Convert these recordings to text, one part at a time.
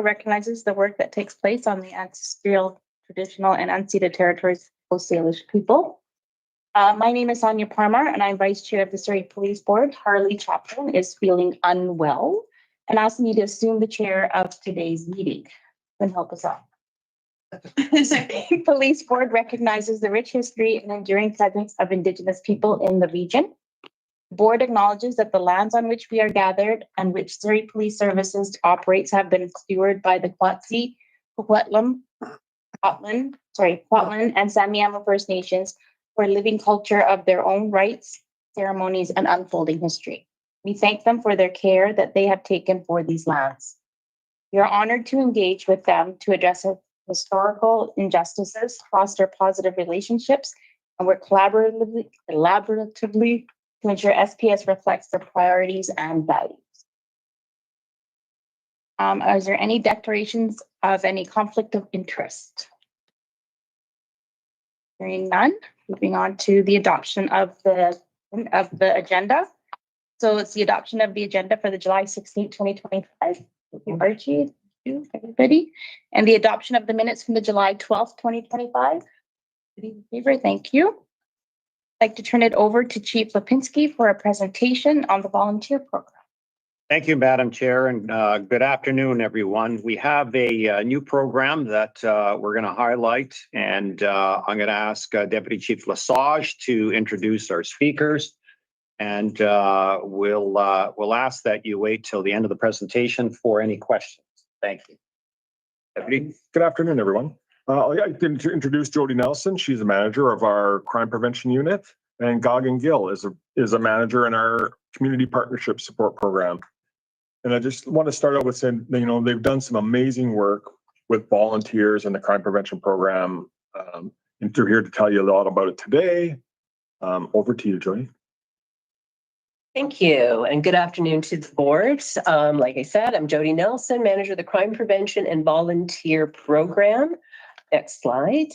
recognizes the work that takes place on the ancestral, traditional, and unceded territories of Salish people. My name is Sonia Parmar, and I'm Vice Chair of the Surrey Police Board. Harley Chaplin is feeling unwell and asked me to assume the chair of today's meeting. And help us out. The Surrey Police Board recognizes the rich history and enduring presence of Indigenous people in the region. The board acknowledges that the lands on which we are gathered and which Surrey Police Services operates have been stewarded by the Kwatsi, Kwetlam, Kwatlan, and Samiamo First Nations for a living culture of their own rights, ceremonies, and unfolding history. We thank them for their care that they have taken for these lands. We are honored to engage with them to address historical injustices, foster positive relationships, and work collaboratively to ensure SPS reflects their priorities and values. Is there any declarations of any conflict of interest? Hearing none, moving on to the adoption of the agenda. So it's the adoption of the agenda for the July 16, 2025. Archie, everybody, and the adoption of the minutes from the July 12th, 2025. In favor, thank you. I'd like to turn it over to Chief Lipinski for a presentation on the volunteer program. Thank you, Madam Chair, and good afternoon, everyone. We have a new program that we're going to highlight, and I'm going to ask Deputy Chief Lesage to introduce our speakers. And we'll ask that you wait till the end of the presentation for any questions. Thank you. Deputy. Good afternoon, everyone. I'd like to introduce Jody Nelson. She's a manager of our crime prevention unit, and Goggin Gill is a manager in our community partnership support program. And I just want to start out with saying, they've done some amazing work with volunteers in the crime prevention program. And they're here to tell you a lot about it today. Over to you, Jody. Thank you, and good afternoon to the board. Like I said, I'm Jody Nelson, manager of the Crime Prevention and Volunteer Program. Next slide,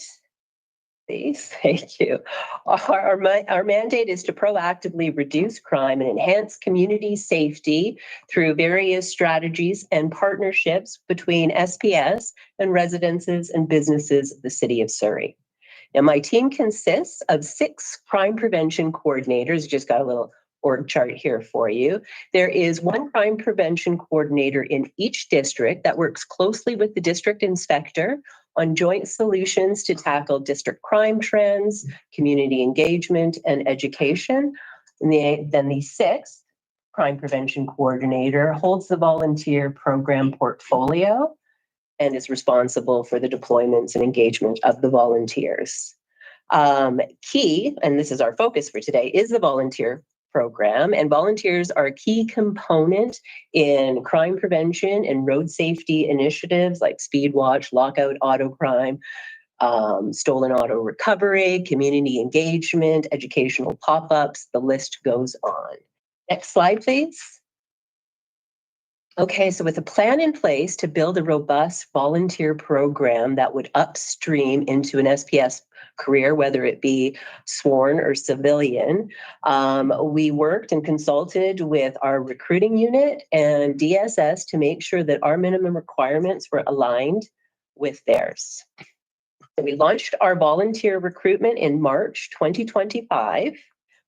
please. Thank you. Our mandate is to proactively reduce crime and enhance community safety through various strategies and partnerships between SPS and residences and businesses of the City of Surrey. Now, my team consists of 6 crime prevention coordinators. Just got a little org chart here for you. There is 1 crime prevention coordinator in each district that works closely with the district inspector on joint solutions to tackle district crime trends, community engagement, and education. And then the 6th crime prevention coordinator holds the volunteer program portfolio and is responsible for the deployments and engagement of the volunteers. Key, and this is our focus for today, is the volunteer program, and volunteers are a key component in crime prevention and road safety initiatives like Speed Watch, Lockout Auto Crime, Stolen Auto Recovery, community engagement, educational pop-ups, the list goes on. Next slide, please. Okay, so with a plan in place to build a robust volunteer program that would upstream into an SPS career, whether it be sworn or civilian, we worked and consulted with our recruiting unit and DSS to make sure that our minimum requirements were aligned with theirs. So we launched our volunteer recruitment in March 2025.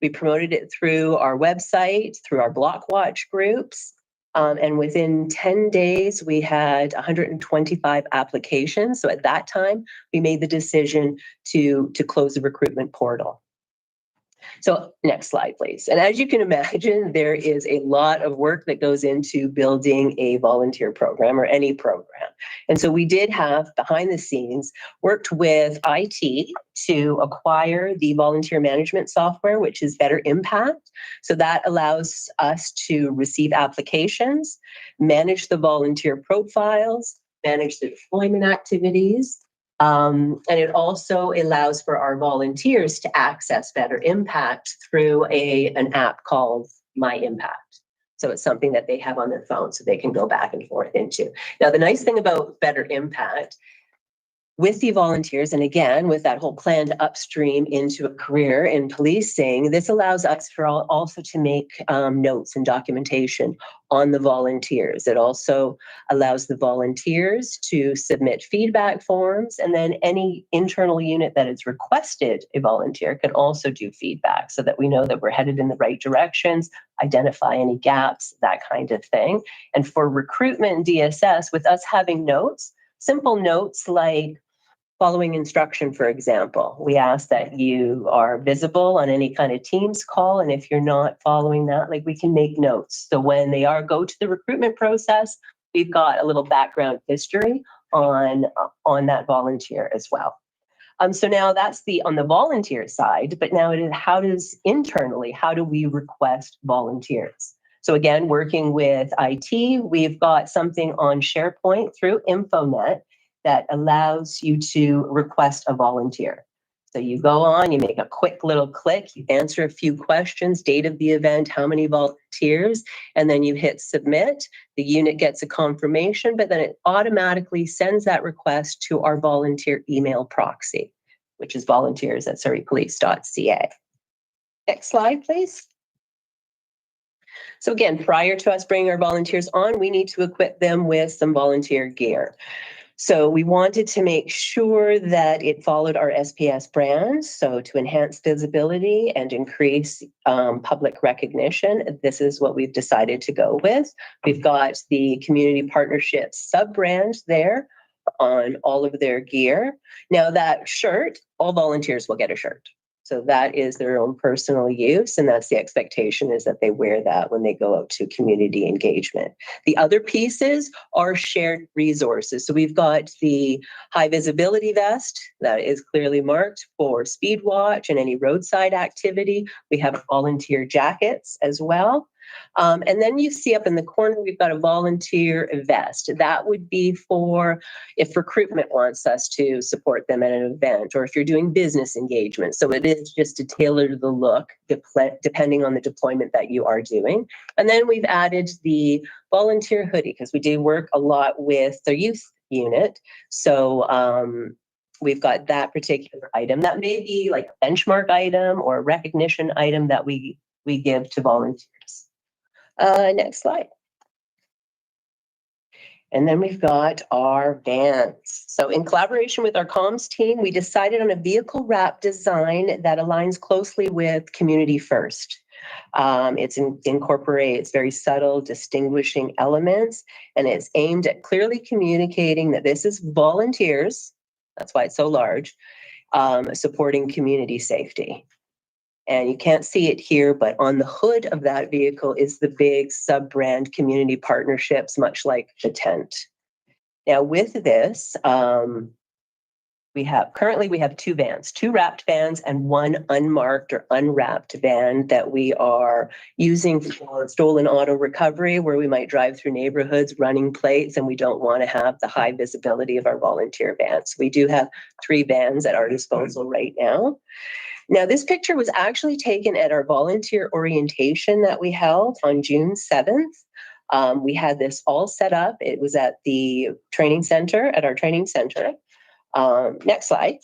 We promoted it through our website, through our block watch groups. And within 10 days, we had 125 applications. So at that time, we made the decision to close the recruitment portal. So next slide, please. And as you can imagine, there is a lot of work that goes into building a volunteer program or any program. And so we did have, behind the scenes, worked with IT to acquire the volunteer management software, which is Better Impact. So that allows us to receive applications, manage the volunteer profiles, manage the deployment activities. And it also allows for our volunteers to access Better Impact through an app called My Impact. So it's something that they have on their phone so they can go back and forth into. Now, the nice thing about Better Impact, with the volunteers, and again, with that whole plan to upstream into a career in policing, this allows us also to make notes and documentation on the volunteers. It also allows the volunteers to submit feedback forms, and then any internal unit that has requested a volunteer can also do feedback so that we know that we're headed in the right directions, identify any gaps, that kind of thing. And for recruitment and DSS, with us having notes, simple notes like following instruction, for example, we ask that you are visible on any kind of Teams call. And if you're not following that, like, we can make notes. So when they go to the recruitment process, we've got a little background history on that volunteer as well. So now that's on the volunteer side, but now how do we request volunteers? So again, working with IT, we've got something on SharePoint through InfoNet that allows you to request a volunteer. So you go on, you make a quick little click, you answer a few questions, date of the event, how many volunteers, and then you hit submit. The unit gets a confirmation, but then it automatically sends that request to our volunteer email proxy, which is volunteers@surreypolice.ca. Next slide, please. So again, prior to us bringing our volunteers on, we need to equip them with some volunteer gear. So we wanted to make sure that it followed our SPS brand. So to enhance visibility and increase public recognition, this is what we've decided to go with. We've got the community partnership sub-brand there on all of their gear. Now that shirt, all volunteers will get a shirt. So that is their own personal use, and that's the expectation, is that they wear that when they go out to community engagement. The other pieces are shared resources. So we've got the high visibility vest that is clearly marked for speed watch and any roadside activity. We have volunteer jackets as well. And then you see up in the corner, we've got a volunteer vest. That would be for if recruitment wants us to support them at an event, or if you're doing business engagement. So it is just to tailor the look depending on the deployment that you are doing. And then we've added the volunteer hoodie, because we do work a lot with the youth unit. So we've got that particular item that may be like a benchmark item or a recognition item that we give to volunteers. Next slide. And then we've got our vans. So in collaboration with our comms team, we decided on a vehicle wrap design that aligns closely with Community First. It incorporates very subtle, distinguishing elements, and it's aimed at clearly communicating that this is volunteers, that's why it's so large, supporting community safety. And you can't see it here, but on the hood of that vehicle is the big sub-brand Community Partnerships, much like the tent. Now with this, we have two vans, two wrapped vans and one unmarked or unwrapped van that we are using for stolen auto recovery, where we might drive through neighborhoods running plates and we don't want to have the high visibility of our volunteer vans. We do have 3 vans at our disposal right now. Now, this picture was actually taken at our volunteer orientation that we held on June 7th. We had this all set up. It was at the training center, at our training center. Next slide.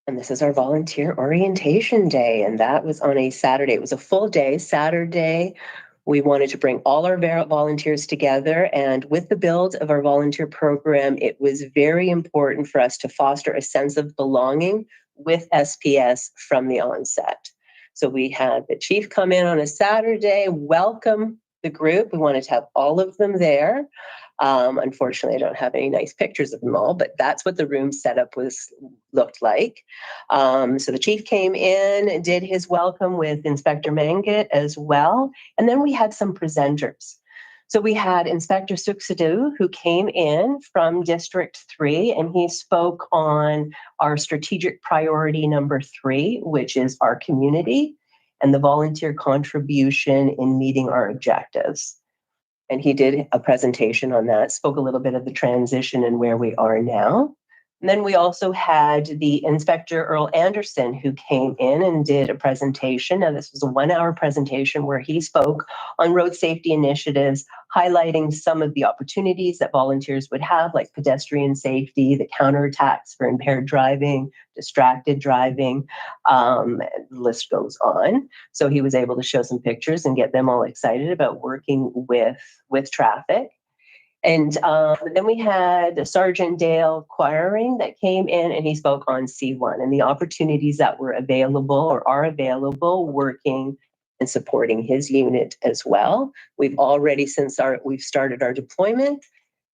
And this is our volunteer orientation day. And that was on a Saturday. It was a full day, Saturday. We wanted to bring all our volunteers together, and with the build of our volunteer program, it was very important for us to foster a sense of belonging with SPS from the onset. So we had the chief come in on a Saturday, welcome the group. We wanted to have all of them there. Unfortunately, I don't have any nice pictures of them all, but that's what the room setup looked like. So the chief came in and did his welcome with Inspector Mangit as well. And then we had some presenters. So we had Inspector Suksadu, who came in from District 3, and he spoke on our strategic priority number 3, which is our community and the volunteer contribution in meeting our objectives. And he did a presentation on that, spoke a little bit of the transition and where we are now. And then we also had the Inspector Earl Anderson, who came in and did a presentation. Now, this was a 1-hour presentation where he spoke on road safety initiatives, highlighting some of the opportunities that volunteers would have, like pedestrian safety, the counterattacks for impaired driving, distracted driving, the list goes on. So he was able to show some pictures and get them all excited about working with traffic. And then we had Sergeant Dale Quiring that came in, and he spoke on C1 and the opportunities that were available or are available working and supporting his unit as well. We've already, since we've started our deployment,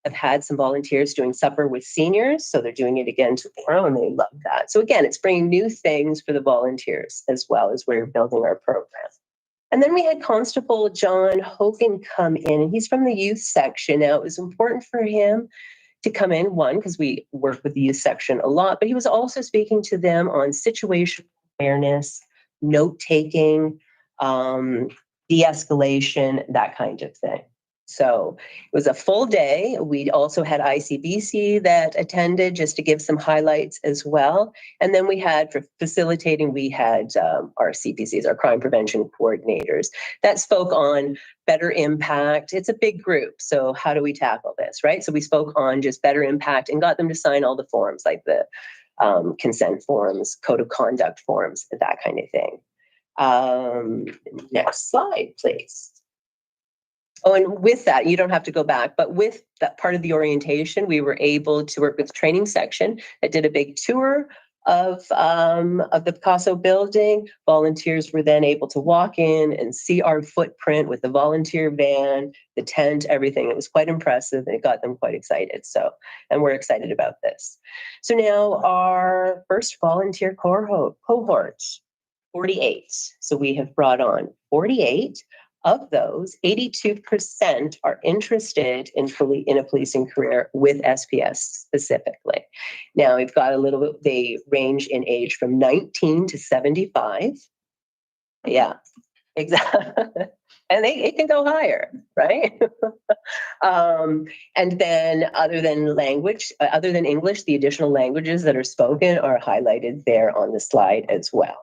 have had some volunteers doing supper with seniors. So they're doing it again tomorrow, and they love that. So again, it's bringing new things for the volunteers as well as we're building our program. And then we had Constable John Hogan come in, and he's from the youth section. Now, it was important for him to come in, one, because we work with the youth section a lot, but he was also speaking to them on situational awareness, note-taking, de-escalation, that kind of thing. So it was a full day. We also had ICBC that attended just to give some highlights as well. And then we had, for facilitating, we had our CPCs, our crime prevention coordinators, that spoke on better impact. It's a big group. So how do we tackle this, right? So we spoke on just better impact and got them to sign all the forms, like the consent forms, code of conduct forms, that kind of thing. Next slide, please. Oh, and with that, you don't have to go back, but with that part of the orientation, we were able to work with the training section that did a big tour of the Picasso building. Volunteers were then able to walk in and see our footprint with the volunteer van, the tent, everything. It was quite impressive, and it got them quite excited. So, and we're excited about this. So now our first volunteer cohort, 48. So we have brought on 48. Of those, 82% are interested in a policing career with SPS specifically. Now, we've got a little bit, they range in age from 19 to 75. Yeah, exactly. And it can go higher, right? And then other than English, the additional languages that are spoken are highlighted there on the slide as well.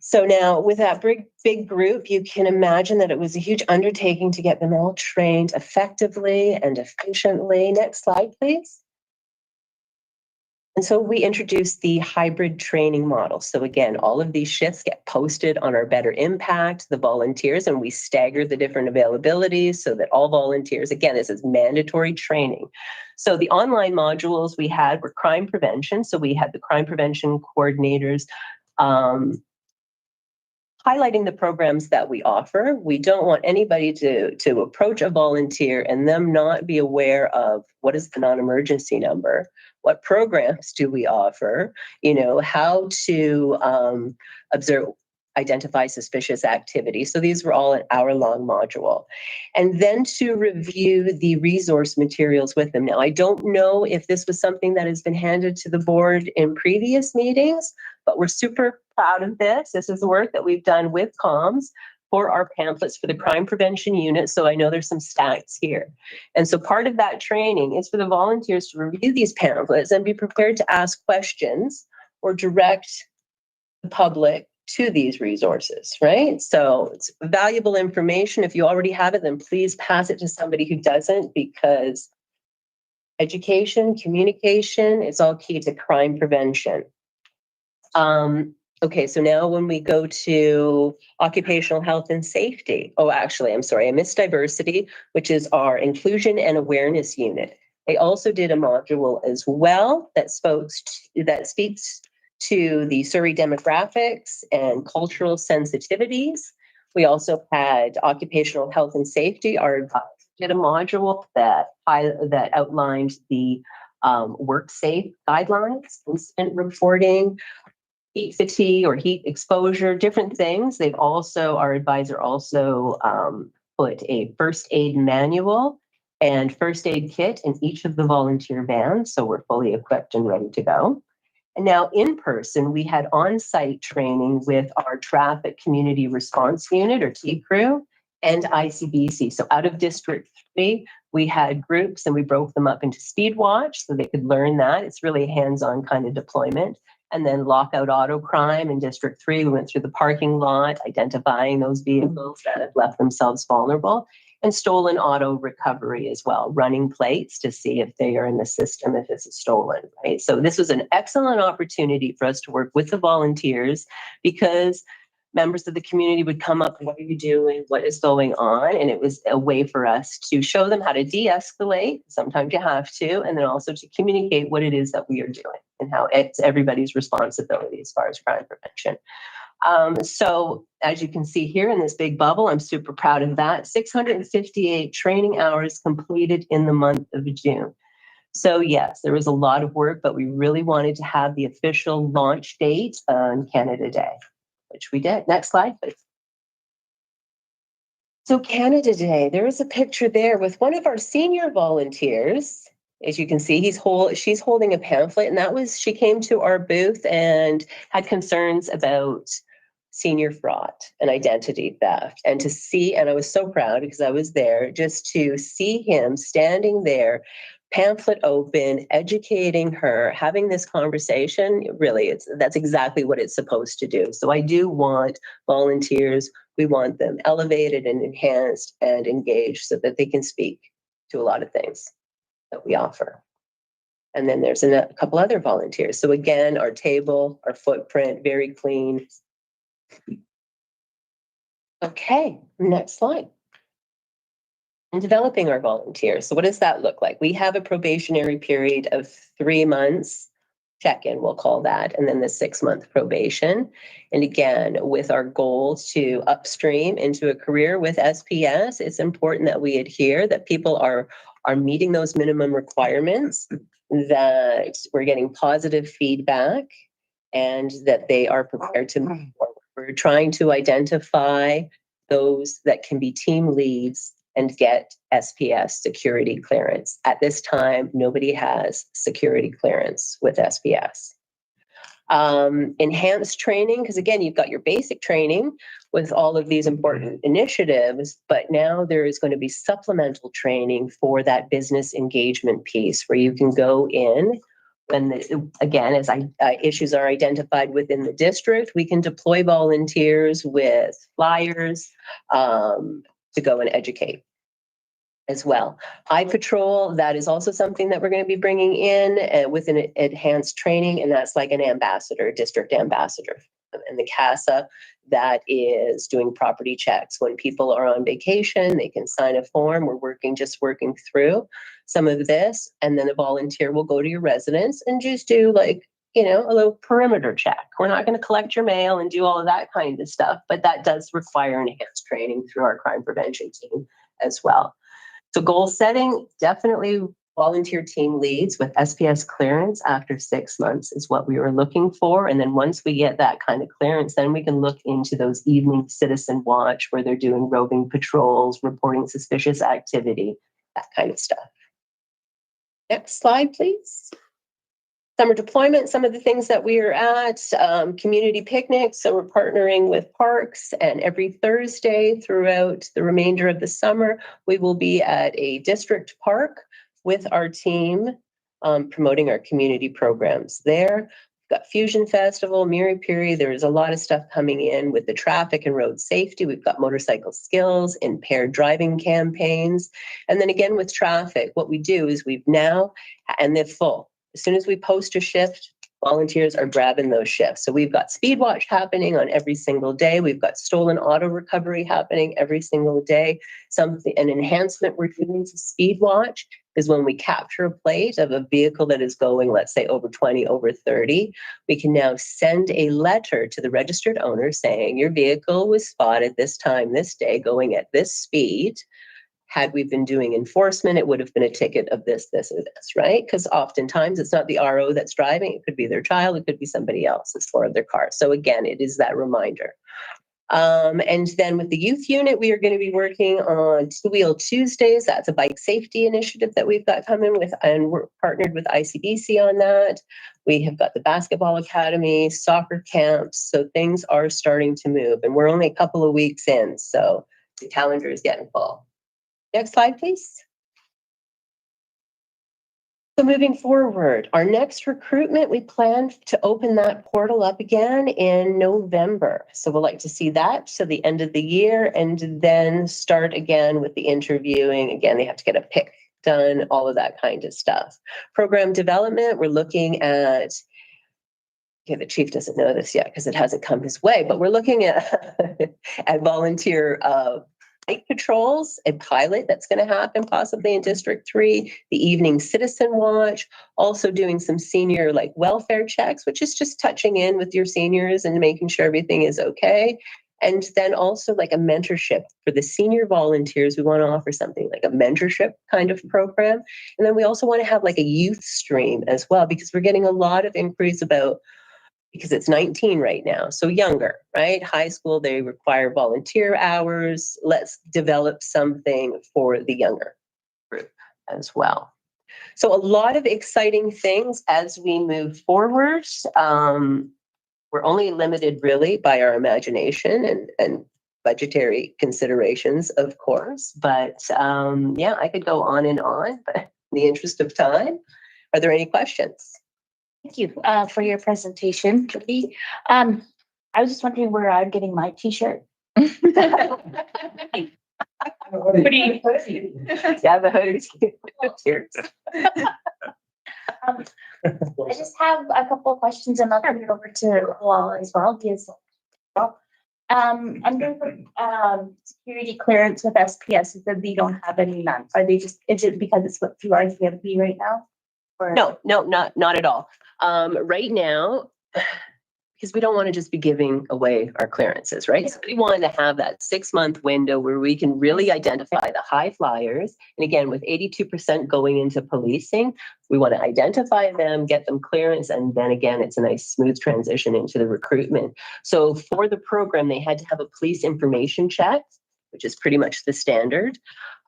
So now with that big group, you can imagine that it was a huge undertaking to get them all trained effectively and efficiently. Next slide, please. And so we introduced the hybrid training model. So again, all of these shifts get posted on our Better Impact, the volunteers, and we stagger the different availabilities so that all volunteers, again, this is mandatory training. So the online modules we had were crime prevention. So we had the crime prevention coordinators, highlighting the programs that we offer. We don't want anybody to approach a volunteer and them not be aware of what is the non-emergency number, what programs do we offer, how to identify suspicious activity. So these were all an hour-long module. And then to review the resource materials with them. Now, I don't know if this was something that has been handed to the board in previous meetings, but we're super proud of this. This is the work that we've done with comms for our pamphlets for the crime prevention unit. So I know there's some stats here. And so part of that training is for the volunteers to review these pamphlets and be prepared to ask questions or direct the public to these resources, right? So it's valuable information. If you already have it, then please pass it to somebody who doesn't, because education, communication is all key to crime prevention. Okay, so now when we go to occupational health and safety, I missed diversity, which is our inclusion and awareness unit. They also did a module as well that speaks to the Surrey demographics and cultural sensitivities. We also had occupational health and safety. Our advisor did a module that outlined the work safe guidelines, incident reporting, heat fatigue or heat exposure, different things. Our advisor also put a first aid manual and first aid kit in each of the volunteer vans. So we're fully equipped and ready to go. And now in person, we had on-site training with our traffic community response unit or T crew and ICBC. So out of District 3, we had groups and we broke them up into Speed Watch so they could learn that. It's really a hands-on kind of deployment. And then lockout auto crime in District 3, we went through the parking lot, identifying those vehicles that had left themselves vulnerable, and stolen auto recovery as well, running plates to see if they are in the system, if it's stolen, right? So this was an excellent opportunity for us to work with the volunteers because members of the community would come up, what are you doing? What is going on? And it was a way for us to show them how to de-escalate. Sometimes you have to, and then also to communicate what it is that we are doing and how it's everybody's responsibility as far as crime prevention. So as you can see here in this big bubble, I'm super proud of that. 658 training hours completed in the month of June. So yes, there was a lot of work, but we really wanted to have the official launch date on Canada Day, which we did. Next slide, please. So Canada Day, there is a picture there with one of our senior volunteers. As you can see, she's holding a pamphlet, and she came to our booth and had concerns about senior fraud and identity theft. And to see, and I was so proud because I was there, just to see him standing there, pamphlet open, educating her, having this conversation, really, that's exactly what it's supposed to do. So I do want volunteers, we want them elevated and enhanced and engaged so that they can speak to a lot of things that we offer. And then there's a couple other volunteers. So again, our table, our footprint, very clean. Okay, next slide. And developing our volunteers. So what does that look like? We have a probationary period of 3 months, check-in, we'll call that, and then the 6-month probation. And again, with our goal to upstream into a career with SPS, it's important that we adhere, that people are meeting those minimum requirements, that we're getting positive feedback, and that they are prepared to move forward. We're trying to identify those that can be team leads and get SPS security clearance. At this time, nobody has security clearance with SPS. Enhanced training, because again, you've got your basic training with all of these important initiatives, but now there is going to be supplemental training for that business engagement piece where you can go in when, again, as issues are identified within the district, we can deploy volunteers with flyers to go and educate as well. iPatrol, that is also something that we're going to be bringing in with an enhanced training, and that's like an ambassador, district ambassador. And the CASA, that is doing property checks. When people are on vacation, they can sign a form. We're working through some of this, and then a volunteer will go to your residence and just do a little perimeter check. We're not going to collect your mail and do all of that kind of stuff, but that does require enhanced training through our crime prevention team as well. So goal setting, definitely volunteer team leads with SPS clearance after 6 months is what we were looking for. And then once we get that kind of clearance, then we can look into those evening citizen watch where they're doing roving patrols, reporting suspicious activity, that kind of stuff. Next slide, please. Summer deployment, some of the things that we are at, community picnics. So we're partnering with parks, and every Thursday throughout the remainder of the summer, we will be at a district park with our team promoting our community programs there. We've got Fusion Festival, Miri Piri. There's a lot of stuff coming in with the traffic and road safety. We've got motorcycle skills, impaired driving campaigns. And then again with traffic, what we do is and they're full. As soon as we post a shift, volunteers are grabbing those shifts. So we've got Speed Watch happening on every single day. We've got stolen auto recovery happening every single day. An enhancement we're doing to Speed Watch is when we capture a plate of a vehicle that is going, let's say, over 20, over 30, we can now send a letter to the registered owner saying your vehicle was spotted this time, this day, going at this speed. Had we been doing enforcement, it would have been a ticket of this, this, or this, right? Because oftentimes it's not the RO that's driving. It could be their child. It could be somebody else that's for their car. So again, it is that reminder. And then with the youth unit, we are going to be working on Two Wheel Tuesdays. That's a bike safety initiative that we've got coming with, and we're partnered with ICBC on that. We have got the basketball academy, soccer camps. So things are starting to move, and we're only a couple of weeks in. So The calendar is getting full. Next slide, please. So moving forward, our next recruitment, we plan to open that portal up again in November. So we'll like to see that to the end of the year and then start again with the interviewing. Again, they have to get a pick done, all of that kind of stuff. Program development, we're looking at, okay, the chief doesn't know this yet because it hasn't come his way, but we're looking at, at volunteer night patrols, a pilot that's going to happen possibly in District 3, the evening citizen watch, also doing some senior like welfare checks, which is just touching in with your seniors and making sure everything is okay. And then also like a mentorship for the senior volunteers. We want to offer something like a mentorship kind of program. And then we also want to have like a youth stream as well, because we're getting a lot of inquiries about, because it's 19 right now, so younger, right? High school, they require volunteer hours. Let's develop something for the younger group as well. So a lot of exciting things as we move forward. We're only limited really by our imagination and budgetary considerations, of course. But yeah, I could go on and on, but in the interest of time, are there any questions? Thank you for your presentation, Jody. I was just wondering where I'm getting my T-shirt. Yeah, the hoodies. Cheers. I just have a couple of questions and I'll turn it over to Paul as well. Under the security clearance with SPS, you said they don't have any none. Are they just, is it because it's what through RCMP right now? Or? No, not at all. Right now, because we don't want to just be giving away our clearances, right? So we want to have that 6-month window where we can really identify the high flyers. And again, with 82% going into policing, we want to identify them, get them clearance, and then again, it's a nice smooth transition into the recruitment. So for the program, they had to have a police information check, which is pretty much the standard.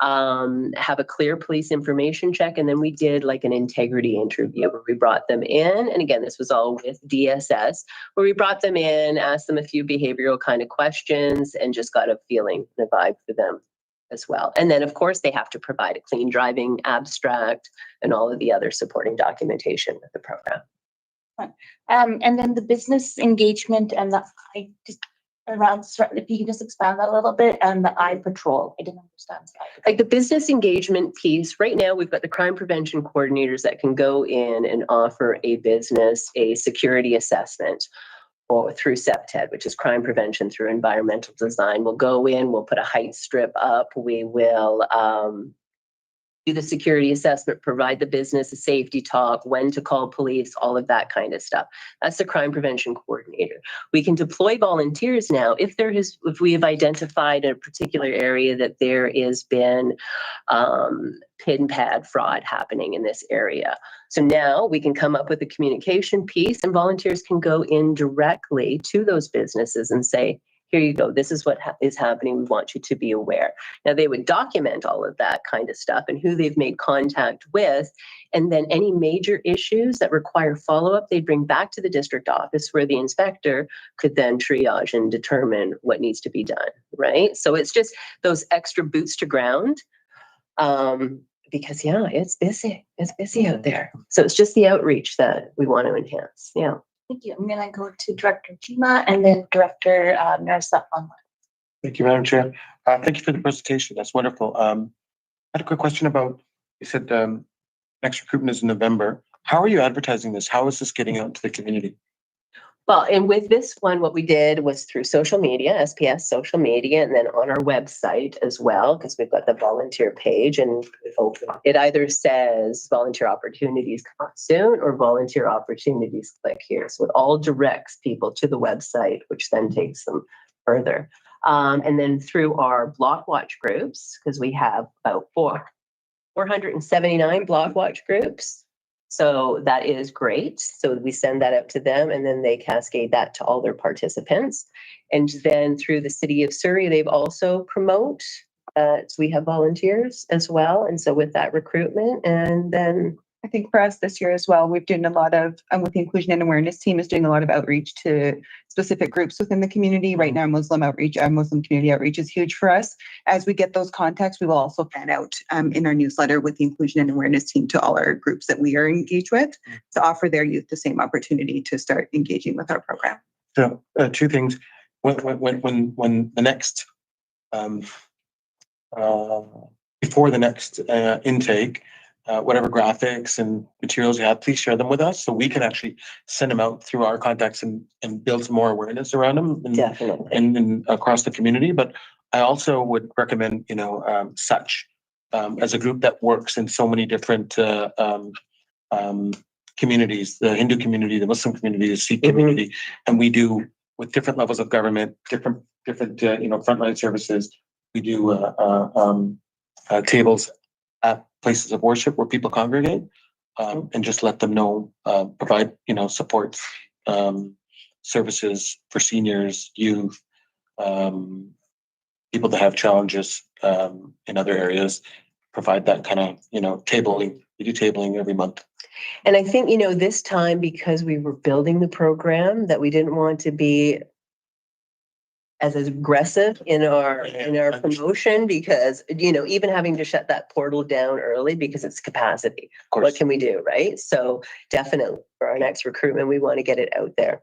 Have a clear police information check. And then we did like an integrity interview where we brought them in. And again, this was all with DSS, where we brought them in, asked them a few behavioral kind of questions, and just got a feeling, the vibe for them as well. And then of course they have to provide a clean driving abstract and all of the other supporting documentation with the program. And then the business engagement and the around, if you can just expand that a little bit, and the eye patrol. I didn't understand. Like the business engagement piece, right now we've got the crime prevention coordinators that can go in and offer a business a security assessment or through CPTED, which is crime prevention through environmental design. We'll go in, we'll put a height strip up, we will do the security assessment, provide the business a safety talk, when to call police, all of that kind of stuff. That's the crime prevention coordinator. We can deploy volunteers now if we have identified a particular area that there has been PIN pad fraud happening in this area. So now we can come up with a communication piece and volunteers can go in directly to those businesses and say, here you go, this is what is happening, we want you to be aware. Now they would document all of that kind of stuff and who they've made contact with, and then any major issues that require follow-up, they'd bring back to the district office where the inspector could then triage and determine what needs to be done, right? So it's just those extra boots to ground, because yeah, it's busy out there. So it's just the outreach that we want to enhance, yeah. Thank you. I'm going to go to Director Chima and then Director Narsa online. Thank you, Madam Chair. Thank you for the presentation. That's wonderful. I had a quick question about, you said next recruitment is in November. How are you advertising this? How is this getting out to the community? Well, and with this one, what we did was through social media, SPS social media, and then on our website as well, because we've got the volunteer page, and it either says volunteer opportunities come out soon or volunteer opportunities click here. So it all directs people to the website, which then takes them further. And then through our block watch groups, because we have about 479 block watch groups. So that is great. So we send that out to them and then they cascade that to all their participants. And then through the city of Surrey, they've also promote. So we have volunteers as well. And so with that recruitment, and then I think for us this year as well, we've doing a lot of, with the inclusion and awareness team is doing a lot of outreach to specific groups within the community. Right now, Muslim community outreach is huge for us. As we get those contacts, we will also fan out in our newsletter with the inclusion and awareness team to all our groups that we are engaged with to offer their youth the same opportunity to start engaging with our program. So, two things. When the next, before the next intake, whatever graphics and materials you have, please share them with us so we can actually send them out through our contacts and build some more awareness around them Definitely. and across the community. But I also would recommend, Such as a group that works in so many different communities, the Hindu community, the Muslim community, the Sikh community, and we do with different levels of government, different frontline services. We do tables at places of worship where people congregate, and just let them know, provide support services for seniors, youth, people that have challenges in other areas. Provide that kind of tabling. We do tabling every month. And I think, this time, because we were building the program, that we didn't want to be as aggressive in our promotion, because, even having to shut that portal down early because it's capacity. Of course. What can we do, right? So definitely for our next recruitment, we want to get it out there.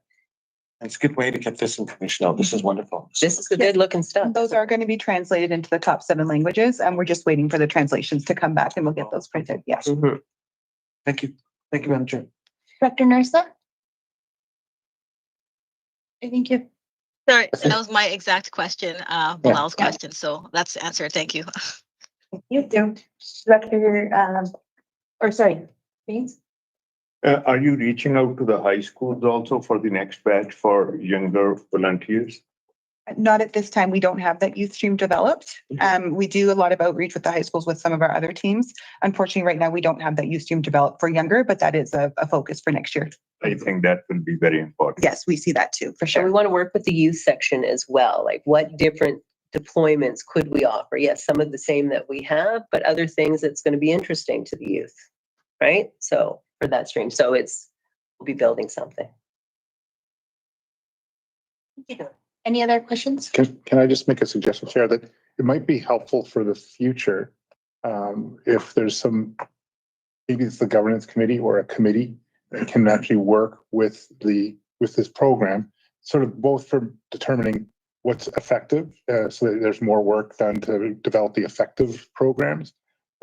It's a good way to get this information out. This is wonderful. This is the good looking stuff. Those are going to be translated into the top 7 languages, and we're just waiting for the translations to come back and we'll get those printed. Yes. Mhm. Thank you. Thank you, Madam Chair. Director Nursa? Thank you. Sorry, that was my exact question, Bilal's Yeah. question, so that's the answer. Thank you. You do. Director, Baines? Are you reaching out to the high schools also for the next batch for younger volunteers? Not at this time. We don't have that youth stream developed. We do a lot of outreach with the high schools with some of our other teams. Unfortunately, right now, we don't have that youth stream developed for younger, but that is a focus for next year. I think that will be very important. Yes, we see that too, for So we sure. want to work with the youth section as well. Like, what different deployments could we offer? Yes, some of the same that we have, but other things that's going to be interesting to the youth, right? So for that stream. So we'll be building something. Any other questions? Can I just make a suggestion, Chair, that it might be helpful for the future, if there's maybe it's the governance committee or a committee that can actually work with this program, sort of both for determining what's effective, so that there's more work done to develop the effective programs,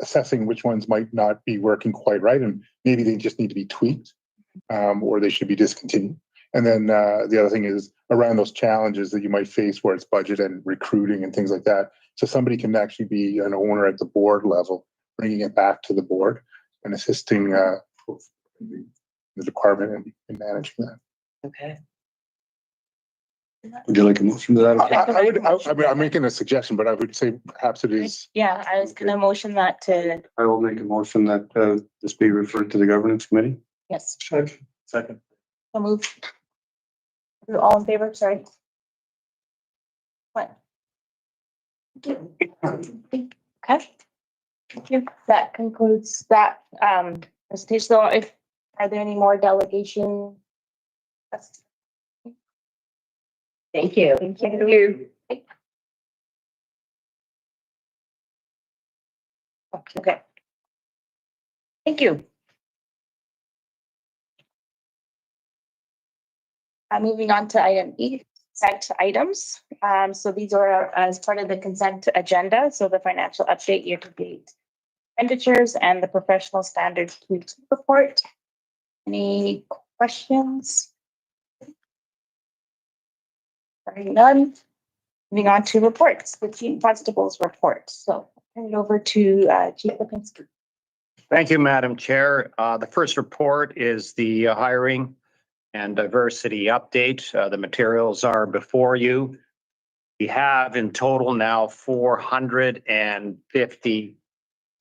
assessing which ones might not be working quite right, and maybe they just need to be tweaked, or they should be discontinued. And then the other thing is around those challenges that you might face where it's budget and recruiting and things like that. So somebody can actually be an owner at the board level, bringing it back to the board and assisting the department in managing that. Okay. Would you like a motion to that? I'm making a suggestion, but I would say perhaps it is. Yeah, I was gonna motion that to, I will make a motion that this be referred to the governance committee. yes, Second. so move. You're all in favor, sorry. What? Okay. Thank you. That concludes that presentation. So are there any more delegation? Thank you. Thank you. Okay. Thank you. Moving on to item E, consent items. So these are as part of the consent agenda. So the financial update, year-to-date expenditures, and the professional standards Q2 report. Any questions? Hearing none. Moving on to reports, the Chief Constable's report. So turn it over to Chief Lipinski. Thank you, Madam Chair. The first report is the hiring and diversity update. The materials are before you. We have in total now 450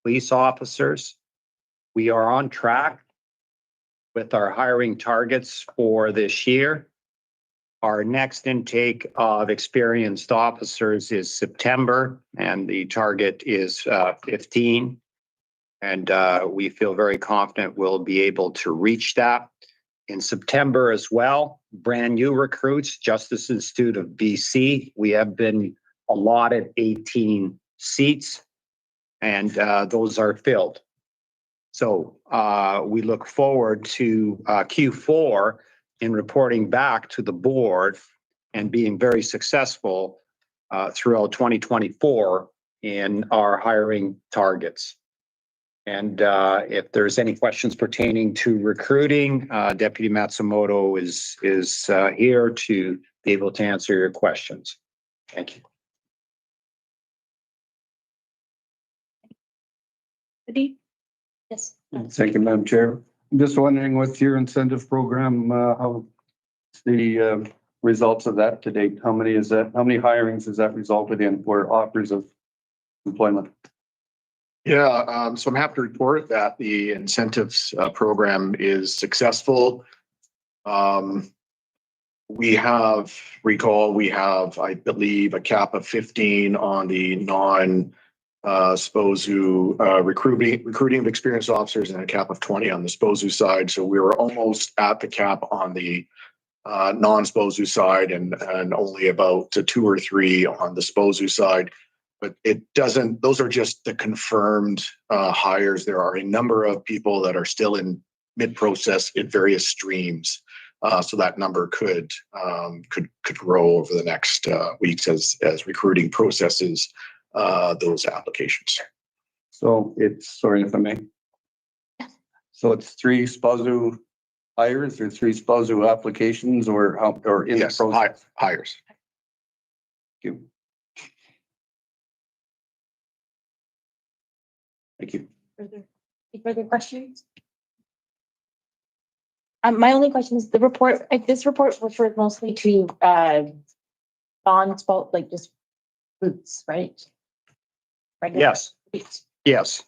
police officers. We are on track with our hiring targets for this year. Our next intake of experienced officers is September, and the target is 15. And we feel very confident we'll be able to reach that. In September as well, brand new recruits, Justice Institute of BC. We have been allotted 18 seats, and those are filled. So we look forward to Q4 in reporting back to the board and being very successful throughout 2024 in our hiring targets. And if there's any questions pertaining to recruiting, Deputy Matsumoto is here to be able to answer your questions. Thank you. Ready? Yes. Thank you, Madam Chair. I'm just wondering with your incentive program, how the results of that to date? How many hirings has that resulted in for offers of employment? Yeah, so I'm happy to report that the incentives program is successful. We have, I believe, a cap of 15 on the non-SPOSU recruiting of experienced officers and a cap of 20 on the SPOSU side. So we were almost at the cap on the non-SPOSU side and only about 2 or 3 on the SPOSU side. But it doesn't, those are just the confirmed hires. There are a number of people that are still in mid-process in various streams. So that number could grow over the next weeks as recruiting processes those applications. So it's, sorry if I may. So it's 3 SPOSU hires or 3 SPOSU applications or how, or in Yes, the process? hires. Thank you. Thank you. Any further questions? My only question is the report, this report refers mostly to non-spot, like just boots, right? Yes. Yes.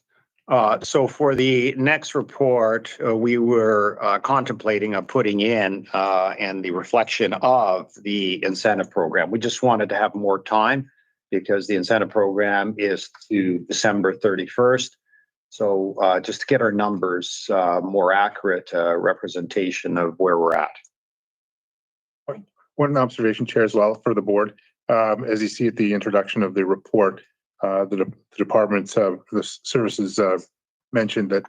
So for the next report, we were contemplating of putting in and the reflection of the incentive program. We just wanted to have more time because the incentive program is to December 31st. So just to get our numbers more accurate representation of where we're at. One observation, Chair, as well for the board. As you see at the introduction of the report, the department's the services mentioned that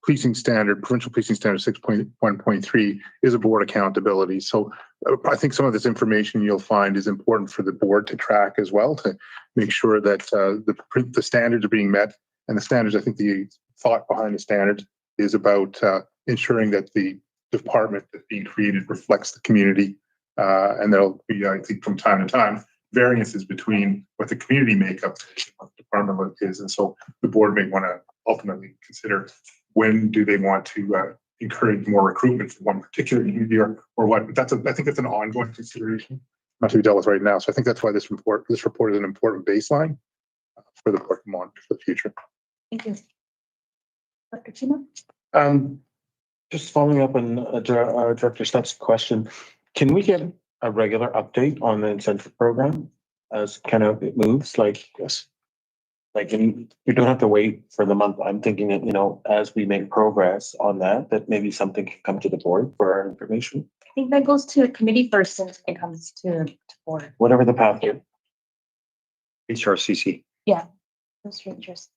policing standard, provincial policing standard 6.1.3 is a board accountability. So I think some of this information you'll find is important for the board to track as well to make sure that the standards are being met. And the standards, I think the thought behind the standards is about ensuring that the department that's being created reflects the community. And there'll be, I think, from time to time, variances between what the community makeup is and what the department is. And so the board may want to ultimately consider when do they want to encourage more recruitment for one particular community or what. But I think that's an ongoing consideration, not to be dealt with right now. So I think that's why this report is an important baseline for the board to monitor for the future. Thank you. Dr. Chima? Just following up on Director Stepp's question, can we get a regular update on the incentive program as kind of it moves? Like, yes, like we don't have to wait for the month. I'm thinking that, as we make progress on that maybe something can come to the board for our information. I think that goes to a committee first since it comes to board. Whatever the path is. HRCC. Yeah, that's for interest.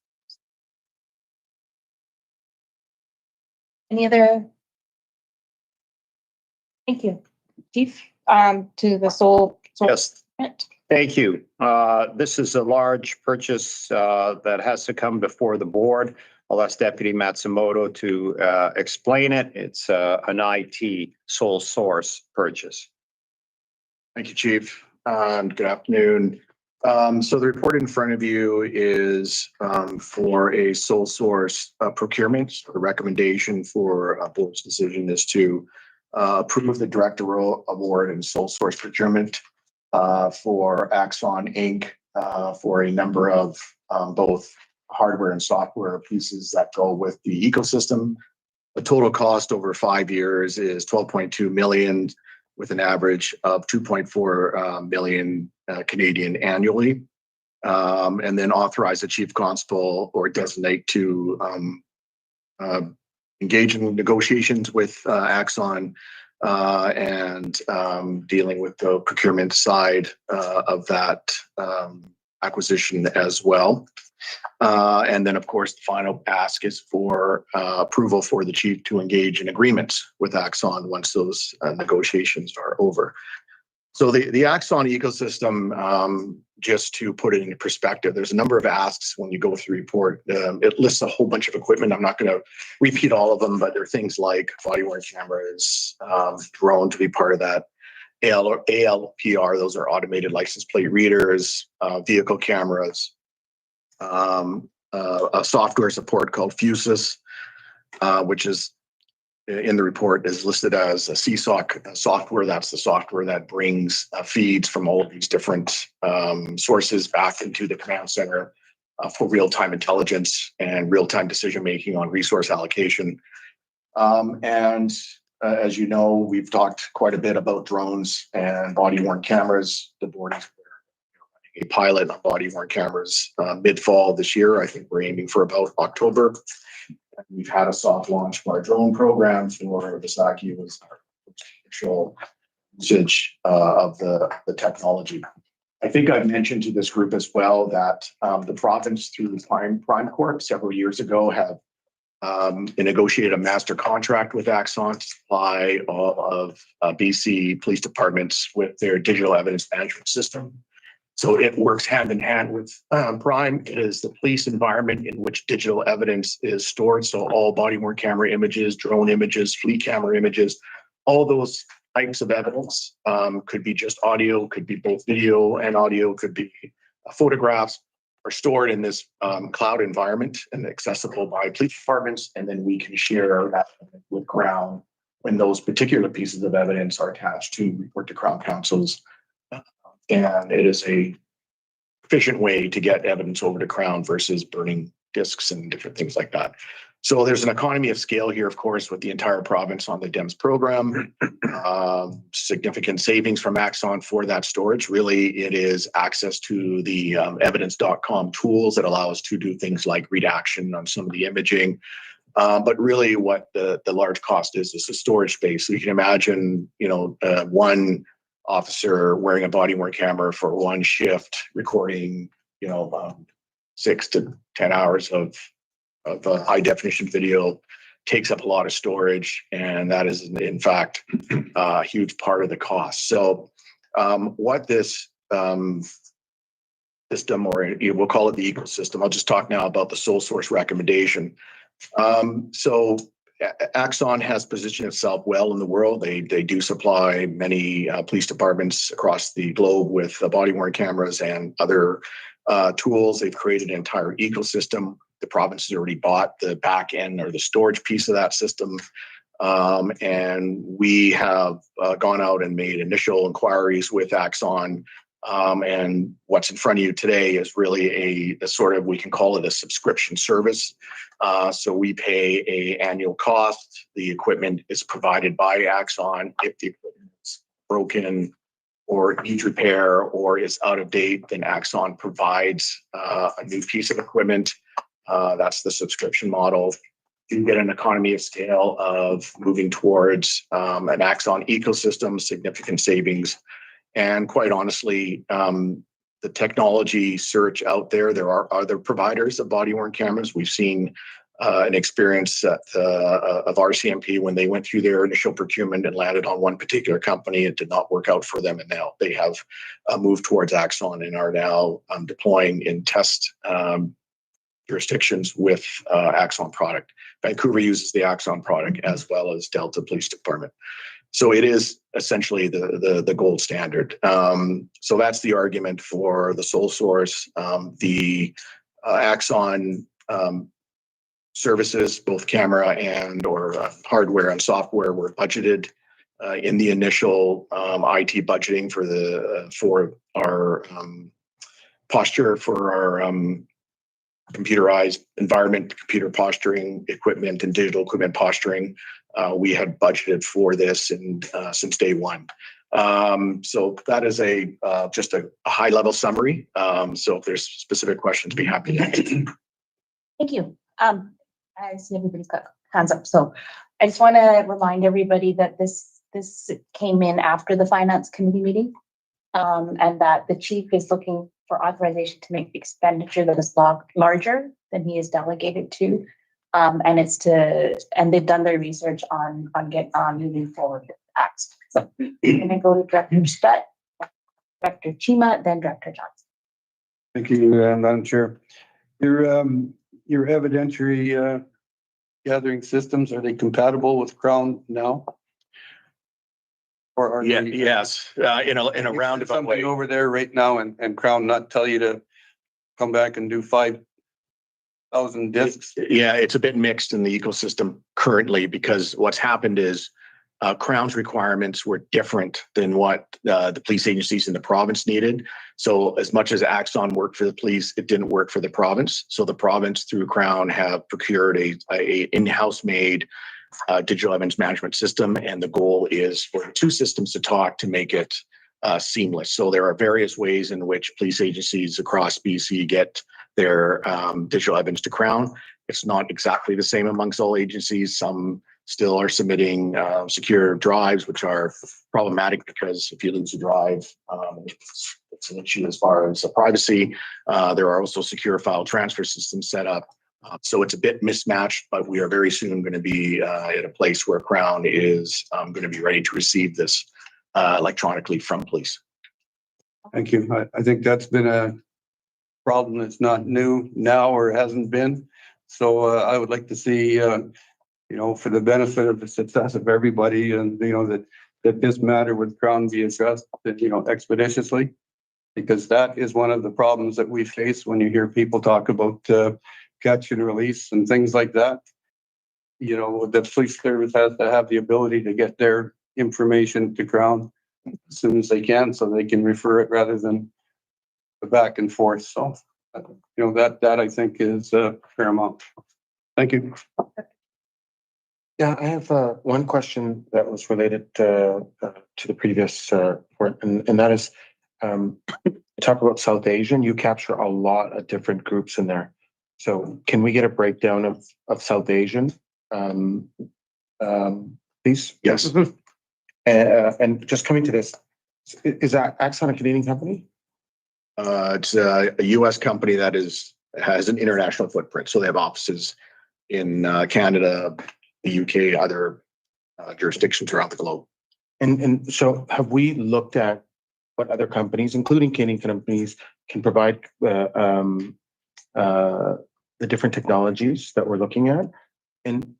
Any other? Thank you. Chief, to the sole. Yes. Thank you. This is a large purchase that has to come before the board. I'll ask Deputy Matsumoto to explain it. It's an IT sole source purchase. Thank you, Chief, and good afternoon. So the report in front of you is for a sole source procurement. So the recommendation for board's decision is to approve the direct award and sole source procurement for Axon Inc. For a number of both hardware and software pieces that go with the ecosystem. The total cost over 5 years is 12.2 million, with an average of 2.4 million Canadian annually. and then authorize the chief constable or designate to engage in negotiations with Axon and dealing with the procurement side of that acquisition as well. And then, of course, the final ask is for approval for the chief to engage in agreements with Axon once those negotiations are over. So the Axon ecosystem, just to put it into perspective, there's a number of asks when you go through the report. It lists a whole bunch of equipment. I'm not going to repeat all of them, but there are things like body-worn cameras, drone to be part of that, ALPR, those are automated license plate readers, vehicle cameras, a software support called Fusus, which is in the report is listed as a CSOC software. That's the software that brings feeds from all of these different sources back into the command center for real-time intelligence and real-time decision-making on resource allocation. As you know, we've talked quite a bit about drones and body-worn cameras. The board is running a pilot on body-worn cameras mid-fall this year. I think we're aiming for about October. We've had a soft launch of our drone program for Visaki was our initial usage of the technology. I think I've mentioned to this group as well that the province through the Prime Corp several years ago have negotiated a master contract with Axon to supply all of BC police departments with their digital evidence management system. So it works hand in hand with Prime. It is the police environment in which digital evidence is stored. So all body-worn camera images, drone images, fleet camera images, all those types of evidence could be just audio, could be both video and audio, could be photographs, are stored in this cloud environment and accessible by police departments. And then we can share that with Crown when those particular pieces of evidence are attached to report to Crown Councils. And it is a efficient way to get evidence over to Crown versus burning discs and different things like that. So there's an economy of scale here, of course, with the entire province on the DEMS program. Significant savings from Axon for that storage. Really, it is access to the evidence.com tools that allow us to do things like redaction on some of the imaging. But really what the large cost is the storage space. So you can imagine, one officer wearing a body-worn camera for one shift, recording, 6 to 10 hours of high definition video takes up a lot of storage, and that is in fact a huge part of the cost. So what this system, or we'll call it the ecosystem, I'll just talk now about the sole source recommendation. So Axon has positioned itself well in the world. They do supply many police departments across the globe with body-worn cameras and other tools. They've created an entire ecosystem. The province has already bought the back end or the storage piece of that system. And we have gone out and made initial inquiries with Axon. And what's in front of you today is really a sort of, we can call it a subscription service. So we pay an annual cost. The equipment is provided by Axon. If the equipment is broken or needs repair or is out of date, then Axon provides a new piece of equipment. That's the subscription model. You get an economy of scale of moving towards an Axon ecosystem, significant savings. And quite honestly, the technology search out there, there are other providers of body-worn cameras. We've seen an experience of RCMP when they went through their initial procurement and landed on one particular company. It did not work out for them. And now they have moved towards Axon and are now deploying in test jurisdictions with Axon product. Vancouver uses the Axon product as well as Delta Police Department. So it is essentially the gold standard. So that's the argument for the sole source. The Axon services, both camera and or hardware and software, were budgeted in the initial IT budgeting for our posture, for our computerized environment, computer posturing equipment and digital equipment posturing. We had budgeted for this since day one. So that is just a high level summary. So if there's specific questions, be happy to answer. Thank you. I see everybody's got hands up, so I just want to remind everybody that this came in after the finance committee meeting. And that the chief is looking for authorization to make the expenditure that is larger than he is delegated to. And they've done their research on moving forward with Axon. So I'm gonna go to Director Spett, Director Chima, then Director Johnson. Thank you, Madam Chair. Your evidentiary gathering systems, are they compatible with Crown now? Or are Yeah, they? yes, in a roundabout Something way. over there right now and Crown not tell you to come back and do 5,000 discs? Yeah, it's a bit mixed in the ecosystem currently because what's happened is Crown's requirements were different than what the police agencies in the province needed. So as much as Axon worked for the police, it didn't work for the province. So the province through Crown have procured a in-house made digital evidence management system. And the goal is for the two systems to talk to make it seamless. So there are various ways in which police agencies across BC get their digital evidence to Crown. It's not exactly the same amongst all agencies. Some still are submitting secure drives, which are problematic because if you lose a drive, it's an issue as far as privacy. There are also secure file transfer systems set up. So it's a bit mismatched, but we are very soon going to be at a place where Crown is going to be ready to receive this electronically from police. Thank you. I think that's been a problem that's not new now or hasn't been. So I would like to see, for the benefit of the success of everybody and, that this matter with Crown be addressed, expeditiously, because that is one of the problems that we face when you hear people talk about catch and release and things like that. The police service has to have the ability to get their information to Crown as soon as they can, so they can refer it rather than the back and forth. So, that I think is paramount. Thank you. Yeah, I have one question that was related to the previous report, and that is, talk about South Asian. You capture a lot of different groups in there. So can we get a breakdown of South Asian, please? Yes. And just coming to this, is that Axon a Canadian company? It's a U.S. company that has an international footprint. So they have offices in Canada, the UK, other jurisdictions around the globe. And so have we looked at what other companies, including Canadian companies, can provide the different technologies that we're looking at? And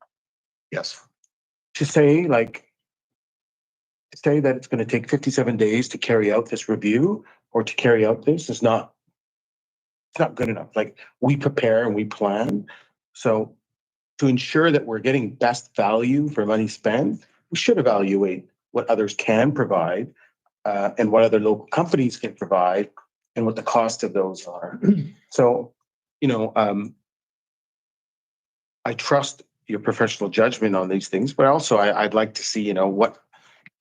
yes, to say that it's going to take 57 days to carry out this review or to carry out this is not good enough. Like, we prepare and we plan. So to ensure that we're getting best value for money spent, we should evaluate what others can provide and what other local companies can provide and what the cost of those are. So, I trust your professional judgment on these things, but also I'd like to see, what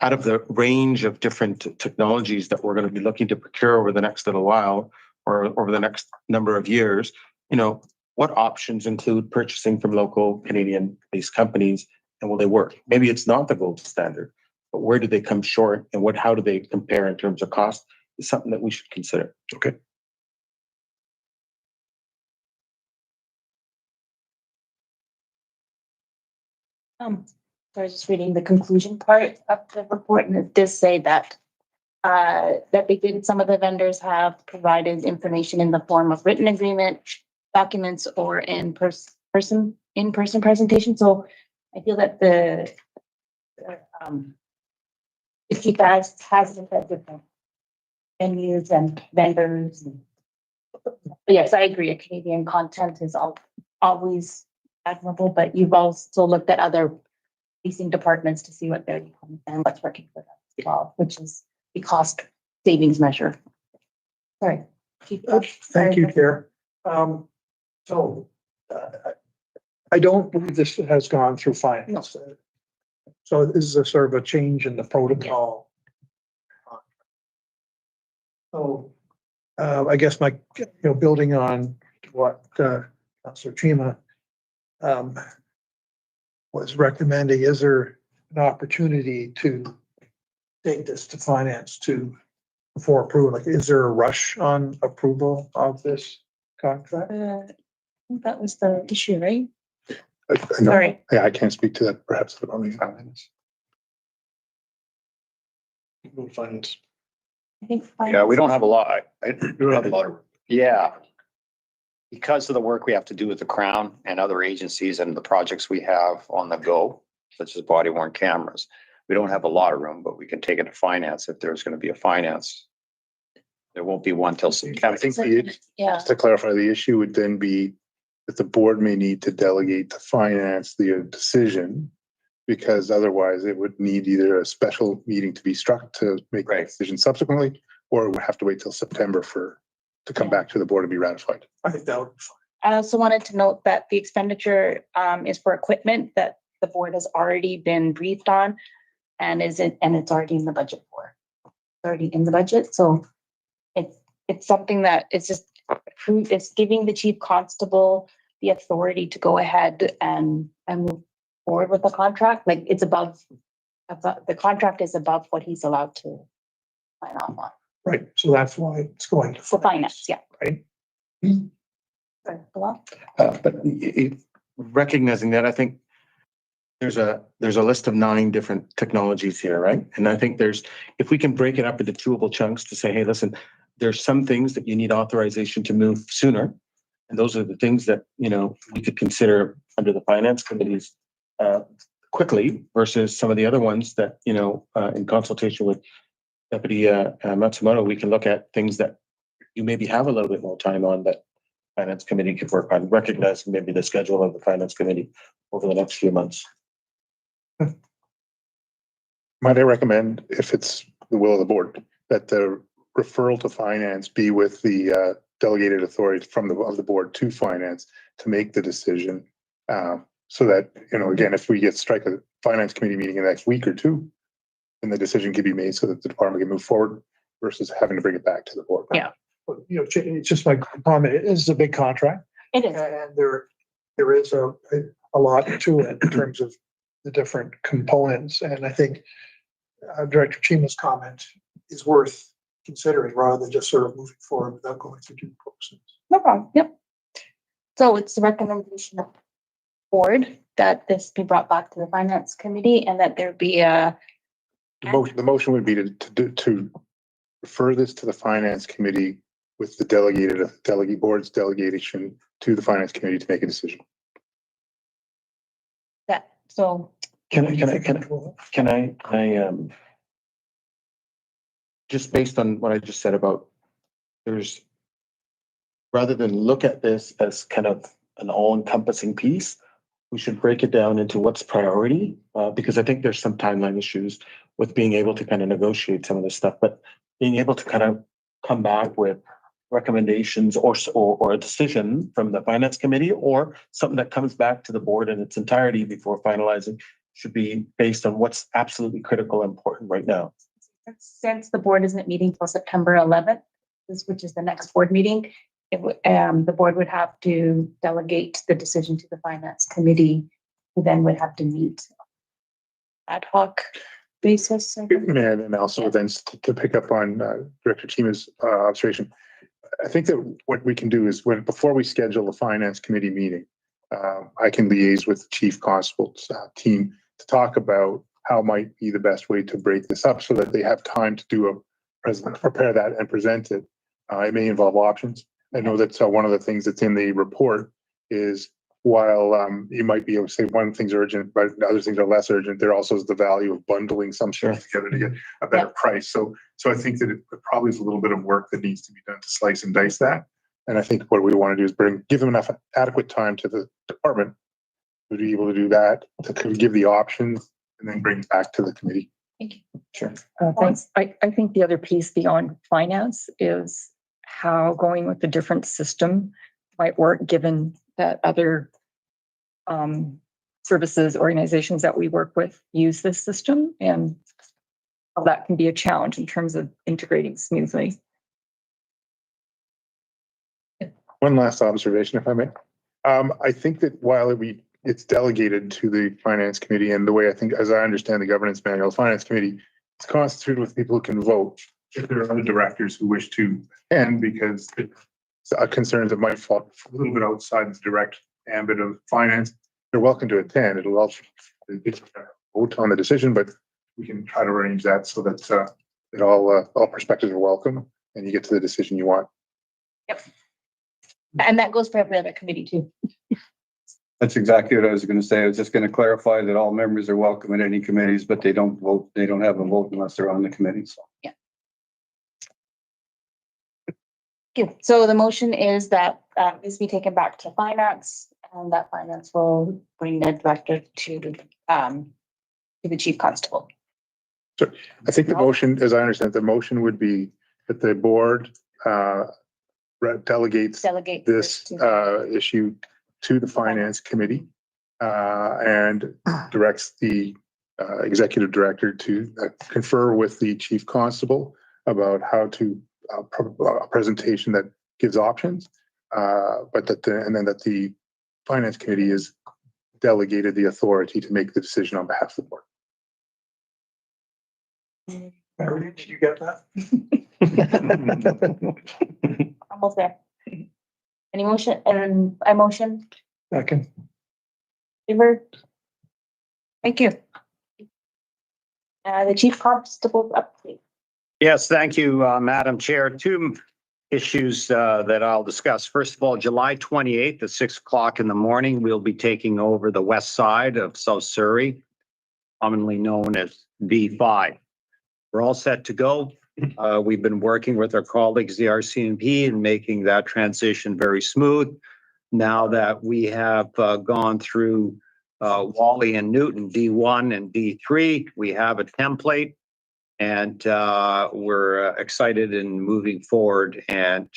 out of the range of different technologies that we're going to be looking to procure over the next little while or over the next number of years, what options include purchasing from local Canadian-based companies, and will they work? Maybe it's not the gold standard, but where do they come short, and how do they compare in terms of cost is something that we should consider. Okay. So I was just reading the conclusion part of the report, and it does say that some of the vendors have provided information in the form of written agreement, documents, or in-person presentation. So I feel that the chief has looked at different venues and vendors. But yes, I agree. A Canadian content is always admirable, but you've also looked at other leasing departments to see what they're doing and what's working for them as well, which is the cost savings measure. Sorry. Thank you, Chair. So I don't believe this has gone through finance. So this is a sort of a change in the protocol So, I guess building on what, Councillor Chima, was recommending, is there an opportunity to take this to finance before approval? Like, is there a rush on approval of this contract? I think that was the issue, right? I know- Sorry. Yeah, I can't speak to that perhaps at the moment. Funds. I think. Yeah, we don't have a lot. We don't have a lot of. Yeah. Because of the work we have to do with the Crown and other agencies and the projects we have on the go, such as body worn cameras, we don't have a lot of room, but we can take it to finance if there's going to be a finance. There won't be one till September. I think Yeah. just to clarify, the issue would then be that the board may need to delegate to finance the decision, because otherwise it would need either a special meeting to be struck to make a decision subsequently, or it would have to wait till September to come back to the board and be ratified. I think that would be fine. I also wanted to note that the expenditure is for equipment that the board has already been briefed on and it's already in the budget for. It's already in the budget, so it's something that it's just approved. It's giving the chief constable the authority to go ahead and move forward with the contract. Like, it's above the contract is above what he's allowed to sign off on. Right, so that's why it's going to. For finance, yeah. Right. Sorry, Bilal? But recognizing that, I think there's a list of 9 different technologies here, right? And I think if we can break it up into chewable chunks to say, hey, listen, there's some things that you need authorization to move sooner. And those are the things that, we could consider under the finance committees quickly versus some of the other ones that, in consultation with Deputy Matsumoto, we can look at things that you maybe have a little bit more time on that finance committee could work on, recognizing maybe the schedule of the finance committee over the next few months. Might I recommend, if it's the will of the board, that the referral to finance be with the delegated authority of the board to finance to make the decision, so that, again, if we strike a finance committee meeting in the next week or two, then the decision can be made so that the department can move forward versus having to bring it back to the board. Yeah. But, it's just my comment. It is a big contract. It is. And there is a lot to it in terms of the different components. And I think Director Chima's comment is worth considering rather than just sort of moving forward without going through due process. No problem. Yep. So it's the recommendation of the board that this be brought back to the finance committee and that there be a. The motion would be to refer this to the finance committee with the delegate board's delegation to the finance committee to make a decision. That, so. Can I just based on what I just said about rather than look at this as kind of an all-encompassing piece, we should break it down into what's priority, because I think there's some timeline issues with being able to kind of negotiate some of this stuff, but being able to kind of come back with recommendations or a decision from the finance committee or something that comes back to the board in its entirety before finalizing should be based on what's absolutely critical and important right now. Since the board isn't meeting till September 11th, which is the next board meeting, the board would have to delegate the decision to the finance committee, who then would have to meet ad hoc basis. And also then to pick up on Director Chima's observation, I think that what we can do is before we schedule a finance committee meeting, I can liaise with the chief constable's team to talk about how might be the best way to break this up so that they have time to prepare that and present it. It may involve options. I know that one of the things that's in the report is while you might be able to say one thing's urgent, but other things are less urgent, there also is the value of bundling some things together to get a better price. So I think that it probably is a little bit of work that needs to be done to slice and dice that. And I think what we want to do is give them enough adequate time to the department to be able to do that, to give the options and then bring it back to the committee. Thank you. Sure. Thanks. I think the other piece beyond finance is how going with a different system might work, given that other services, organizations that we work with use this system, and how that can be a challenge in terms of integrating smoothly. One last observation, if I may. I think that while it's delegated to the finance committee, and the way I think, as I understand the governance manual, the finance committee is constituted with people who can vote. If there are other directors who wish to attend, because concerns that might fall a little bit outside the direct ambit of finance, they're welcome to attend. It'll also vote on the decision, but we can try to arrange that so that all perspectives are welcome and you get to the decision you want. Yep. And that goes for every other committee too. That's exactly what I was going to say. I was just going to clarify that all members are welcome in any committees, but they don't vote. They don't have a vote unless they're on the committee. So. Yeah. Good. So the motion is that this be taken back to finance, and that finance will bring the director to the chief constable. So I think the motion, as I understand, the motion would be that the board delegates this issue to the finance committee and directs the executive director to confer with the chief constable about how to a presentation that gives options, but that the finance committee is delegated the authority to make the decision on behalf of the board. Mary, did you get that? Almost there. Any motion? And I motion. Second. Favor? Thank you. The chief constable update. Yes, thank you, Madam Chair. Two issues that I'll discuss. First of all, July 28th at 6 o'clock in the morning, we'll be taking over the west side of South Surrey, commonly known as B5. We're all set to go. We've been working with our colleagues, the RCMP, and making that transition very smooth. Now that we have gone through Wally and Newton, D1 and D3, we have a template, and we're excited in moving forward and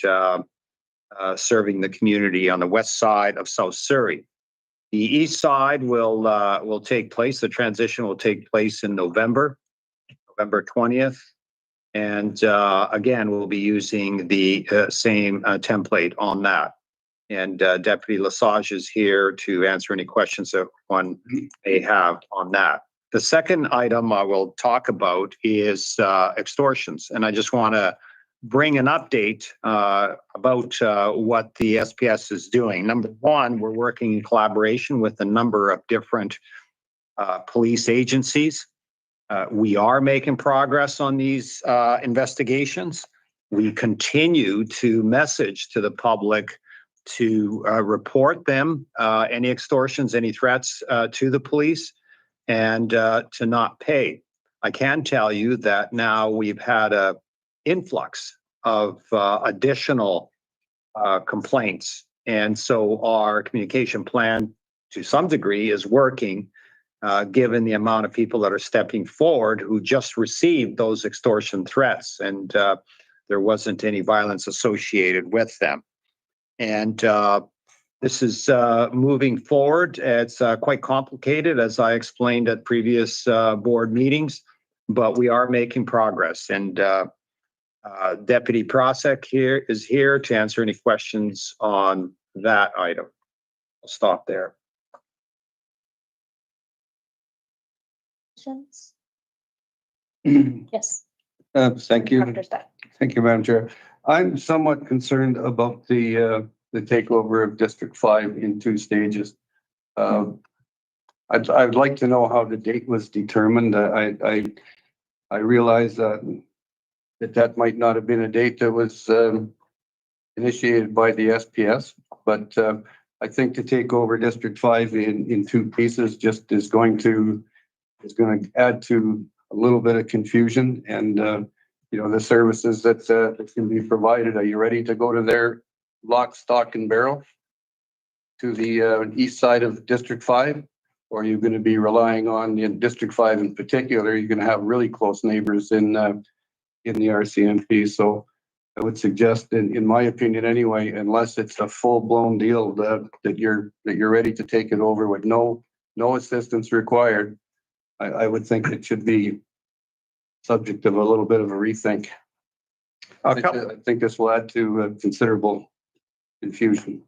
serving the community on the west side of South Surrey. The east side will take place. The transition will take place in November 20th. And again, we'll be using the same template on that. And Deputy Lesage is here to answer any questions that one may have on that. The second item I will talk about is extortions. And I just want to bring an update about what the SPS is doing. Number one, we're working in collaboration with a number of different police agencies. We are making progress on these investigations. We continue to message to the public to report them, any extortions, any threats to the police, and to not pay. I can tell you that now we've had an influx of additional complaints. And so our communication plan, to some degree, is working. Given the amount of people that are stepping forward who just received those extortion threats, and there wasn't any violence associated with them. And this is moving forward. It's quite complicated, as I explained at previous board meetings, but we are making progress. And Deputy Prosek is here to answer any questions on that item. I'll stop there. Questions? Yes. Thank you. Dr. Stein. Thank you, Madam Chair. I'm somewhat concerned about the takeover of District 5 in 2 stages. I'd like to know how the date was determined. I realize that might not have been a date that was initiated by the SPS, but I think to take over District 5 in 2 pieces just is going to add to a little bit of confusion, and the services that can be provided. Are you ready to go to their lock, stock, and barrel to the east side of District 5? Or are you going to be relying on District 5 in particular? You're going to have really close neighbors in the RCMP. So I would suggest, in my opinion anyway, unless it's a full-blown deal that you're ready to take it over with no assistance required, I would think it should be subject of a little bit of a rethink. I think this will add to considerable confusion?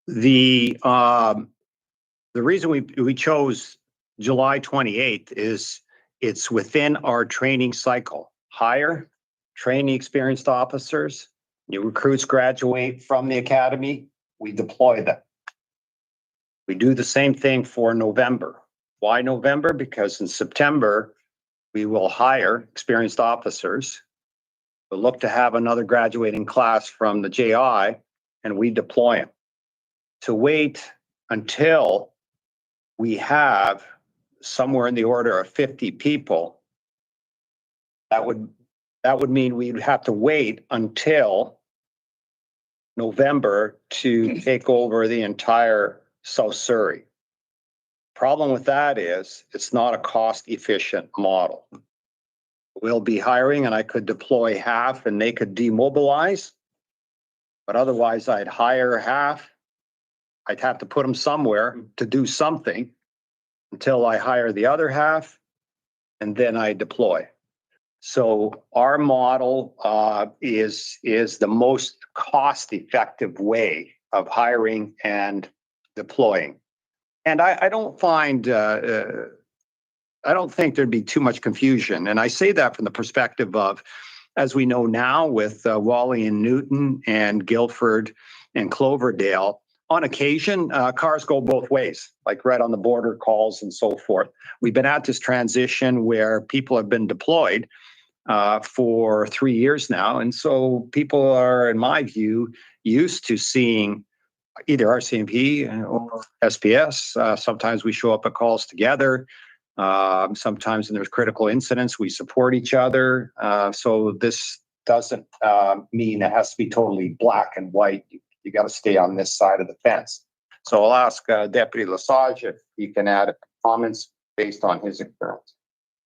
The reason we chose July 28th is it's within our training cycle. Hire, train the experienced officers, new recruits graduate from the academy, we deploy them. We do the same thing for November. Why November? Because in September, we will hire experienced officers. We'll look to have another graduating class from the JI and we deploy them. To wait until we have somewhere in the order of 50 people, that would mean we'd have to wait until November to take over the entire South Surrey. Problem with that is it's not a cost efficient model. We'll be hiring and I could deploy half and they could demobilize, but otherwise I'd hire half. I'd have to put them somewhere to do something until I hire the other half and then I deploy. So our model is the most cost-effective way of hiring and deploying. And I don't find, I don't think there'd be too much confusion. And I say that from the perspective of, as we know now with Wally and Newton and Guildford and Cloverdale, on occasion, cars go both ways, like right on the border calls and so forth. We've been at this transition where people have been deployed for 3 years now. And so people are, in my view, used to seeing either RCMP or SPS. Sometimes we show up at calls together. Sometimes when there's critical incidents, we support each other. So this doesn't mean it has to be totally black and white. You got to stay on this side of the fence. So I'll ask Deputy Lesage if he can add comments based on his experience.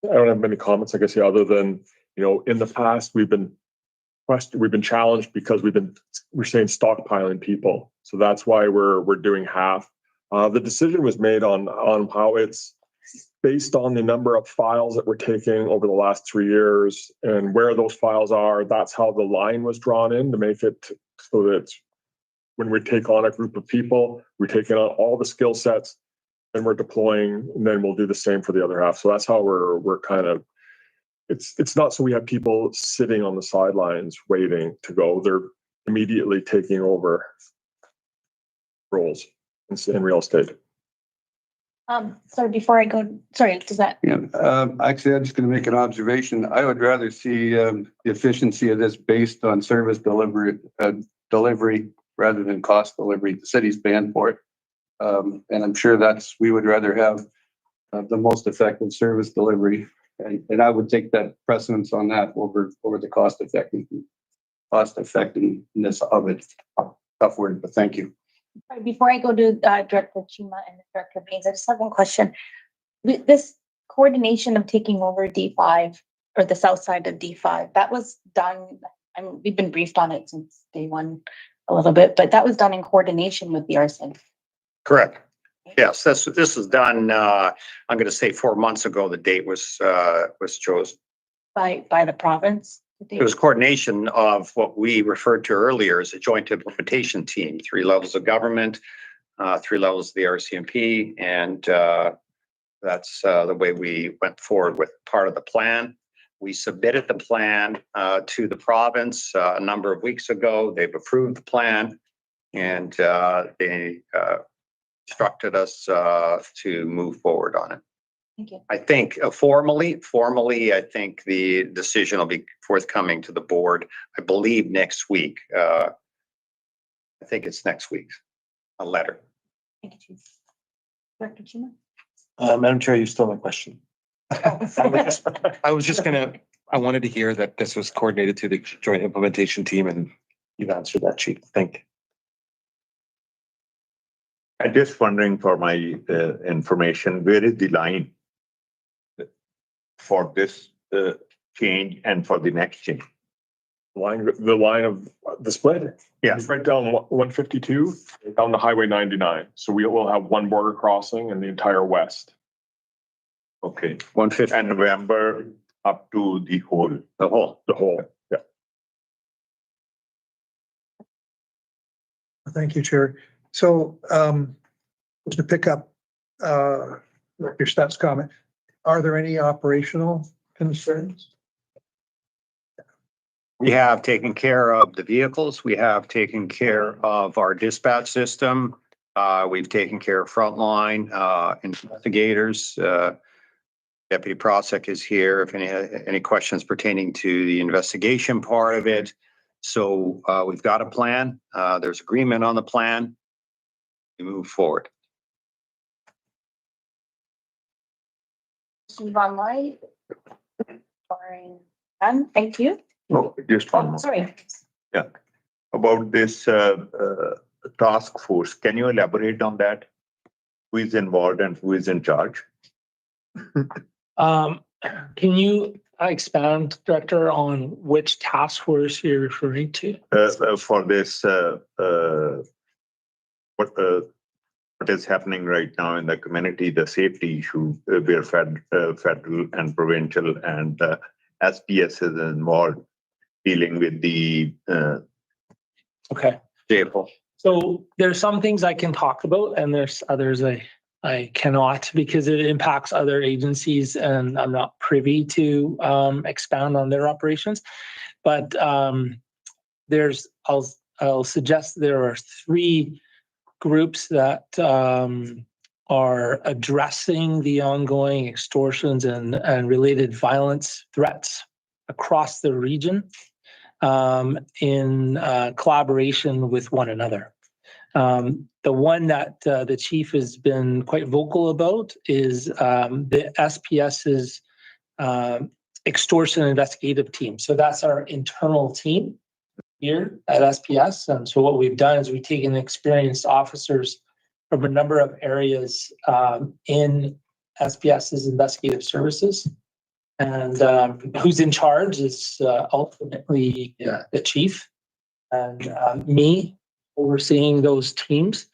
I don't have many comments, I guess, other than, in the past, we've been challenged because we're saying stockpiling people. So that's why we're doing half. The decision was made on how it's based on the number of files that we're taking over the last 3 years and where those files are. That's how the line was drawn in to make it so that when we take on a group of people, we're taking on all the skill sets and we're deploying, and then we'll do the same for the other half. So that's how we're kind of, it's not so we have people sitting on the sidelines waiting to go. They're immediately taking over roles in real estate. Sorry, before I go, does that? Yeah, actually, I'm just going to make an observation. I would rather see the efficiency of this based on service delivery rather than cost delivery. The city's paying for it. And I'm sure we would rather have the most effective service delivery. And I would take that precedence on that over the cost effectiveness of it. Tough word, but thank you. Before I go to Director Chima and Director Baines, I just have one question. This coordination of taking over D5 or the south side of D5, that was done, we've been briefed on it since day one a little bit, but that was done in coordination with the RCMP. Correct. Yes, this was done, I'm going to say 4 months ago, the date was chosen. By the province? It was coordination of what we referred to earlier as a joint implementation team, 3 levels of government, 3 levels of the RCMP, and that's the way we went forward with part of the plan. We submitted the plan to the province a number of weeks ago. They've approved the plan, and they instructed us to move forward on it. Thank you. I think formally, I think the decision will be forthcoming to the board, I believe next week. I think it's next week, a letter. Thank you, Chief. Director Chima? Madam Chair, you stole my question. I wanted to hear that this was coordinated to the joint implementation team, and you've answered that, Chief. Thank you. I'm just wondering for my information, where is the line for this change and for the next change? The line of the split? Yeah. It's right down 152 down to Highway 99. So we will have one border crossing in the entire west. Okay. 150. And November up to the whole. The whole. The whole, yeah. Thank you, Chair. So, to pick up, Director Stepp's comment, are there any operational concerns? We have taken care of the vehicles. We have taken care of our dispatch system. We've taken care of frontline investigators. Deputy Prosek is here if any questions pertaining to the investigation part of it. So we've got a plan. There's agreement on the plan. We move forward. Move online. Barring none, thank you. No, just one Oh, more. sorry. About this task force, can you elaborate on that? Who is involved and who is in charge? Can you expand, Director, on which task force you're referring to? For this, what is happening right now in the community, the safety issue, where federal and provincial and SPS is involved dealing with the Okay. Vehicle. So there's some things I can talk about and there's others I cannot because it impacts other agencies and I'm not privy to expand on their operations. But I'll suggest there are 3 groups that are addressing the ongoing extortions and related violence threats across the region in collaboration with one another. The one that the chief has been quite vocal about is the SPS's extortion investigative team. So that's our internal team here at SPS. And so what we've done is we've taken experienced officers from a number of areas in SPS's investigative services. And who's in charge is ultimately the chief and me overseeing those teams.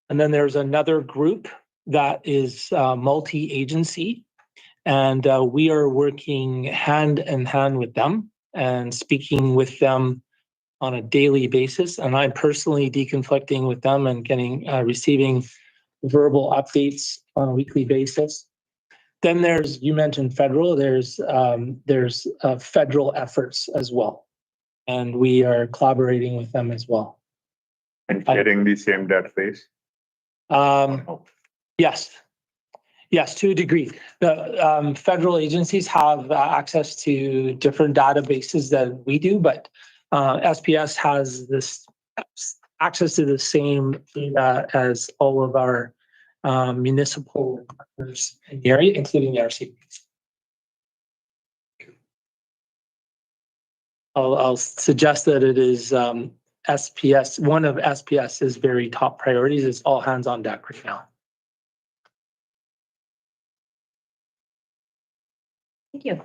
And then there's another group that is multi-agency. And we are working hand in hand with them and speaking with them on a daily basis. And I'm personally deconflicting with them and receiving verbal updates on a weekly basis. Then you mentioned federal, there's federal efforts as well. And we are collaborating with them as well. And sharing the same database? Yes, to a degree. The federal agencies have access to different databases than we do, but SPS has this access to the same data as all of our municipal partners in the area, including the RCP. I'll suggest that it is SPS, one of SPS's very top priorities is all hands on deck right now. Thank you.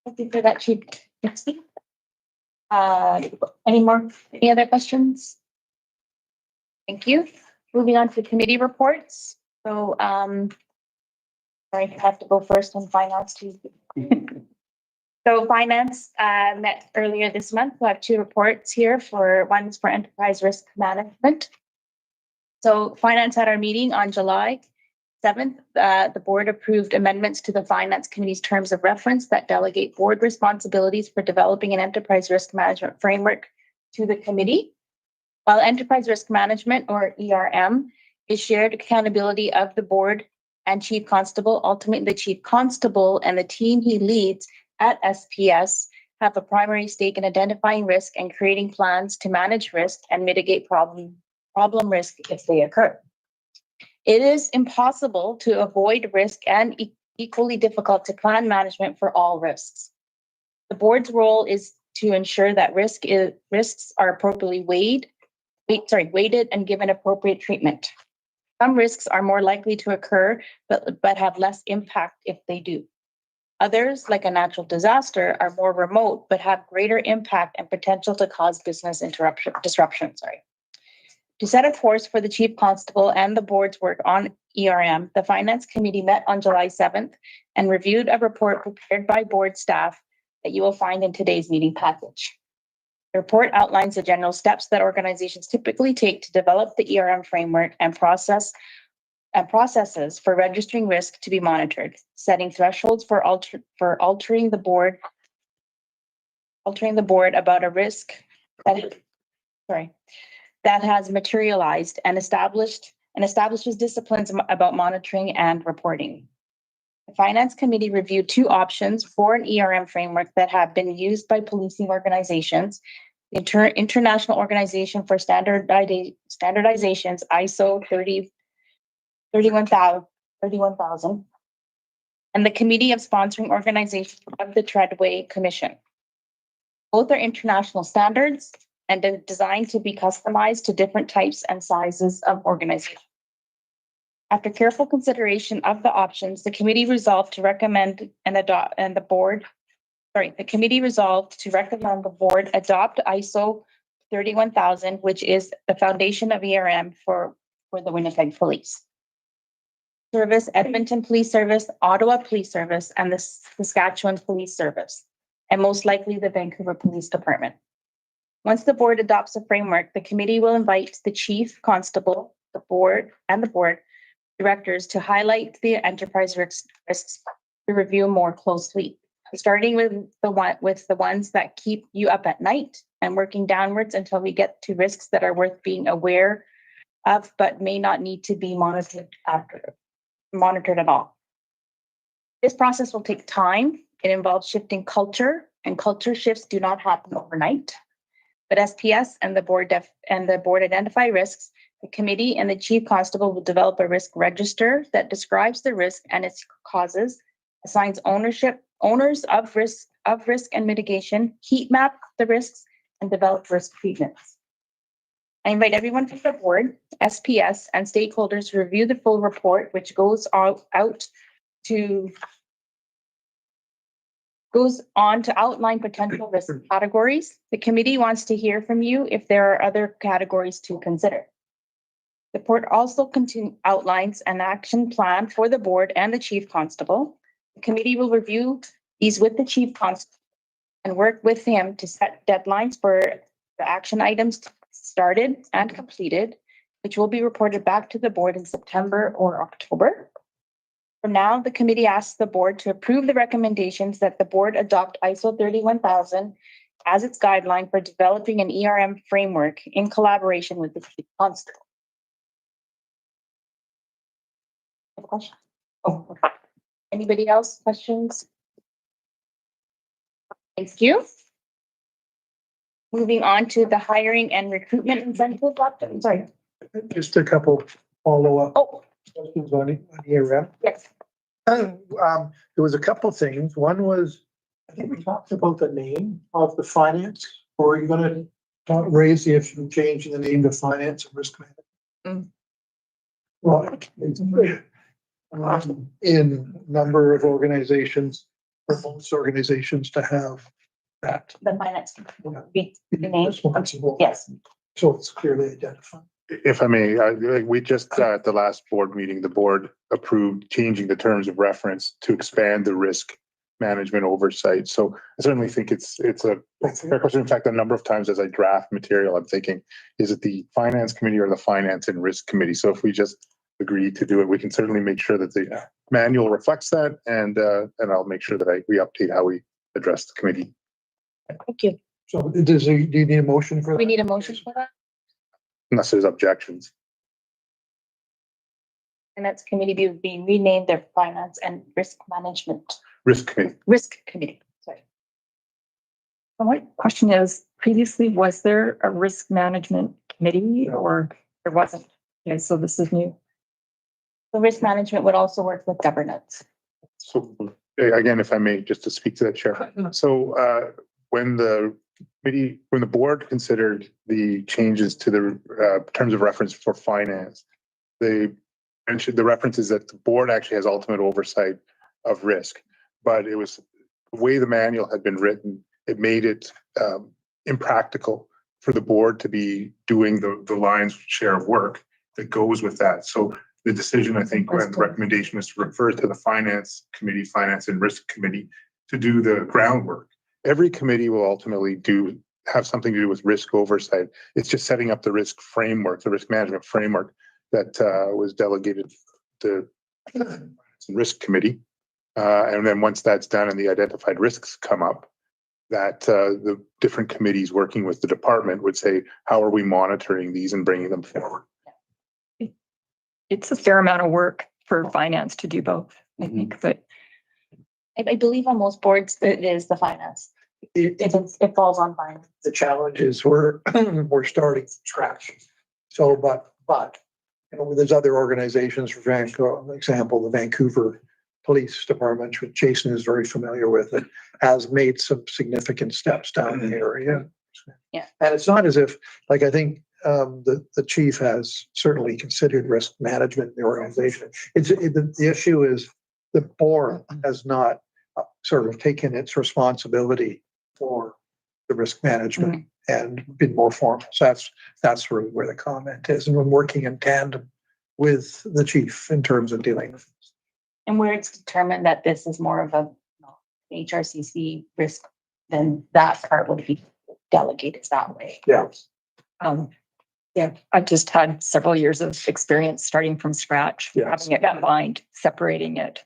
Thank you for that, Chief. Any other questions? Thank you. Moving on to committee reports. So, sorry, I have to go first on finance too. So finance met earlier this month. We have 2 reports here one's for enterprise risk management. So finance at our meeting on July 7th, the board approved amendments to the Finance Committee's terms of reference that delegate board responsibilities for developing an enterprise risk management framework to the committee. While enterprise risk management, or ERM, is shared accountability of the board and Chief Constable, ultimately the Chief Constable and the team he leads at SPS have a primary stake in identifying risk and creating plans to manage risk and mitigate problem risk if they occur. It is impossible to avoid risk and equally difficult to plan management for all risks. The board's role is to ensure that risks are appropriately weighted and given appropriate treatment. Some risks are more likely to occur, but have less impact if they do. Others, like a natural disaster, are more remote, but have greater impact and potential to cause business disruption. To set a course for the Chief Constable and the board's work on ERM, the Finance Committee met on July 7th and reviewed a report prepared by board staff that you will find in today's meeting package. The report outlines the general steps that organizations typically take to develop the ERM framework and processes for registering risk to be monitored, setting thresholds for altering the board about a risk that has materialized and establishes disciplines about monitoring and reporting. The Finance Committee reviewed two options for an ERM framework that have been used by policing organizations: the International Organization for Standardizations, ISO 31000, and the Committee of Sponsoring Organizations of the Treadway Commission. Both are international standards and are designed to be customized to different types and sizes of organizations. After careful consideration of the options, the committee resolved to recommend the board adopt ISO 31000, which is the foundation of ERM for the Winnipeg Police Service, Edmonton Police Service, Ottawa Police Service, and the Saskatchewan Police Service, and most likely the Vancouver Police Department. Once the board adopts a framework, the committee will invite the chief constable, the board directors to highlight the enterprise risks to review more closely, starting with the ones that keep you up at night and working downwards until we get to risks that are worth being aware of but may not need to be monitored at all. This process will take time. It involves shifting culture, and culture shifts do not happen overnight. But SPS and the board identify risks. The committee and the chief constable will develop a risk register that describes the risk and its causes, assigns owners of risk and mitigation, heat map the risks, and develop risk treatments. I invite everyone from the board, SPS, and stakeholders to review the full report, which goes on to outline potential risk categories. The committee wants to hear from you if there are other categories to consider. The report also outlines an action plan for the board and the chief constable. The committee will review these with the chief constable and work with him to set deadlines for the action items started and completed, which will be reported back to the board in September or October. For now, the committee asks the board to approve the recommendations that the board adopt ISO 31000 as its guideline for developing an ERM framework in collaboration with the chief constable. Have a question? Oh, okay. Anybody else? Questions? Thank you. Moving on to the hiring and recruitment incentive. Sorry. Just a couple follow-up Oh, questions on ERM. yes. There was a couple things. One was, I think we talked about the name of the finance, or are you gonna raise the issue of changing the name to finance and risk management? Well, in number of organizations, or most organizations to have that. The finance be the name. Responsible. Yes. So it's clearly identified. If I may, we just, at the last board meeting, the board approved changing the terms of reference to expand the risk management oversight. So I certainly think it's a fair question. In fact, a number of times as I draft material, I'm thinking, is it the finance committee or the finance and risk committee? So if we just agree to do it, we can certainly make sure that the manual reflects that, and I'll make sure that we update how we address the committee. Thank you. So do you need a motion for that? We need a motion for that? Unless there's objections. And that's committee being renamed their finance and risk management. Risk committee. Risk committee, sorry. My question is, previously, was there a risk management committee or there wasn't? Okay, so this is new. The risk management would also work with governance. So again, if I may, just to speak to that, Chair. So when the board considered the changes to the terms of reference for finance, they mentioned the references that the board actually has ultimate oversight of risk, but it was the way the manual had been written, it made it impractical for the board to be doing the lion's share of work that goes with that. So the decision, I think, and the recommendation was to refer to the finance committee, finance and risk committee, to do the groundwork. Every committee will ultimately do have something to do with risk oversight. It's just setting up the risk framework, the risk management framework that was delegated to the risk committee. And then once that's done and the identified risks come up, that the different committees working with the department would say, how are we monitoring these and bringing them forward? It's a fair amount of work for finance to do both, I think, but I believe on most boards, it is the finance. It falls on finance. The challenge is we're starting from scratch. So, but, you know, there's other organizations, for example, the Vancouver Police Department, which Jason is very familiar with, it has made some significant steps down the area. Yeah. And it's not as if, like, I think the chief has certainly considered risk management in the organization. The issue is the board has not sort of taken its responsibility for the risk management and been more formal. So that's really where the comment is. And we're working in tandem with the chief in terms of dealing with this. And where it's determined that this is more of a HRCC risk, then that part would be delegated that way. Yeah. Yeah, I've just had several years of experience starting from scratch, Yes. having it combined, separating it.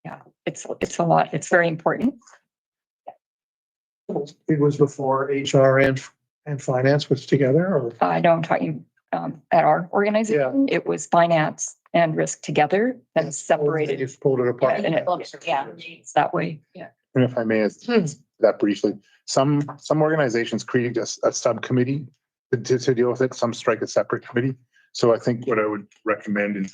Yeah, it's a lot. It's very important. It was before HR and finance was together, or? I know I'm talking at our organization, it was finance and risk together, then separated. You just pulled it apart. And it's that way. Yeah. And if I may, that briefly, some organizations create a subcommittee to deal with it. Some strike a separate committee. So I think what I would recommend is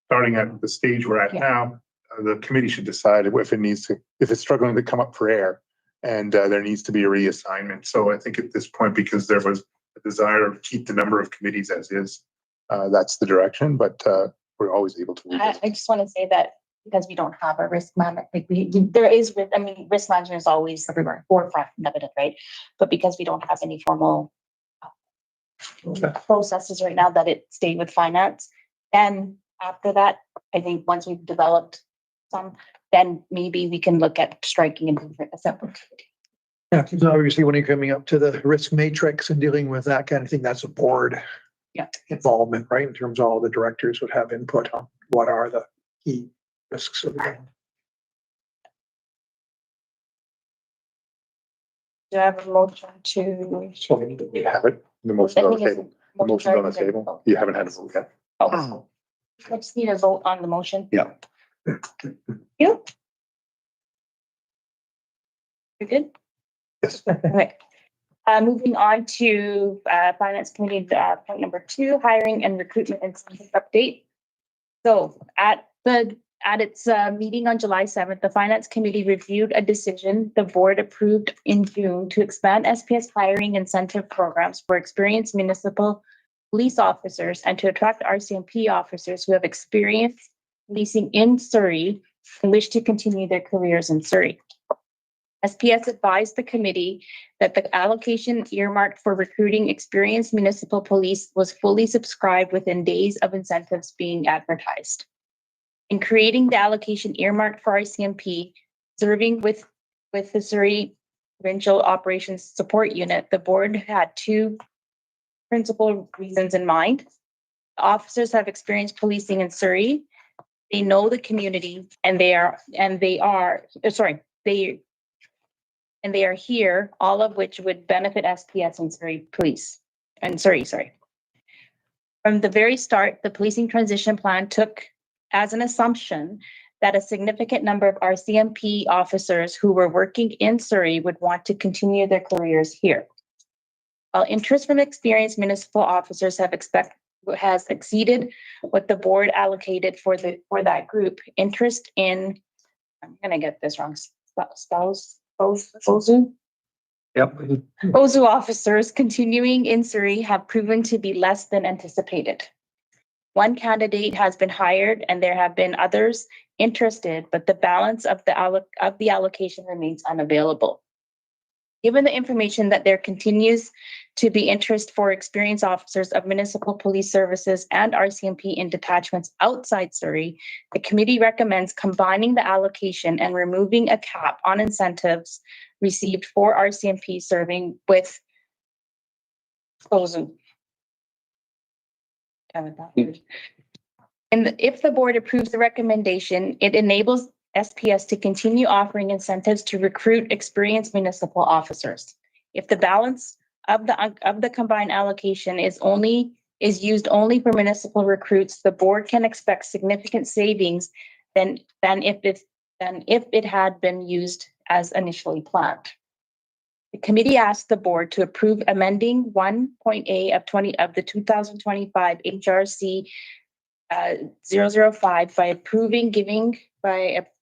starting at the stage we're at now, the committee should decide if it's struggling to come up for air, and there needs to be a reassignment. So I think at this point, because there was a desire to keep the number of committees as is, that's the direction, but we're always able to revisit. I just want to say that because we don't have a risk management, like risk management is always everywhere, forefront of it, right? But because we don't have any formal processes right now, that it stayed with finance. And after that, I think once we've developed some, then maybe we can look at striking a separate committee. Yeah, because obviously when you're coming up to the risk matrix and dealing with that kind of thing, that's a board involvement, right? In terms of all the directors would have input on what are the key risks of the. Do I have a motion to? So we have it. The motion's on the table. The motion's on the table. You haven't had a vote yet. Oh, I just need a vote on the motion. Yeah. You? You're good? Yes. Okay. Moving on to Finance Committee, point number 2, hiring and recruitment incentive update. So at its meeting on July 7th, the Finance Committee reviewed a decision the board approved in June to expand SPS hiring incentive programs for experienced municipal police officers and to attract RCMP officers who have experience policing in Surrey and wish to continue their careers in Surrey. SPS advised the committee that the allocation earmarked for recruiting experienced municipal police was fully subscribed within days of incentives being advertised. In creating the allocation earmarked for RCMP, serving with the Surrey Provincial Operations Support Unit, the board had 2 principal reasons in mind. The officers have experienced policing in Surrey. They know the community, and they are here, all of which would benefit SPS and Surrey Police. And Surrey. From the very start, the policing transition plan took as an assumption that a significant number of RCMP officers who were working in Surrey would want to continue their careers here. While interest from experienced municipal officers has exceeded what the board allocated for that group, interest in, I'm gonna get this wrong, Ozu officers continuing in Surrey have proven to be less than anticipated. One candidate has been hired and there have been others interested, but the balance of the allocation remains unavailable. Given the information that there continues to be interest for experienced officers of municipal police services and RCMP in detachments outside Surrey, the committee recommends combining the allocation and removing a cap on incentives received for RCMP serving with Axon. And if the board approves the recommendation, it enables SPS to continue offering incentives to recruit experienced municipal officers. If the balance of the combined allocation is used only for municipal recruits, the board can expect significant savings than if it had been used as initially planned. The committee asked the board to approve amending 1.A of the 2025 HRC 005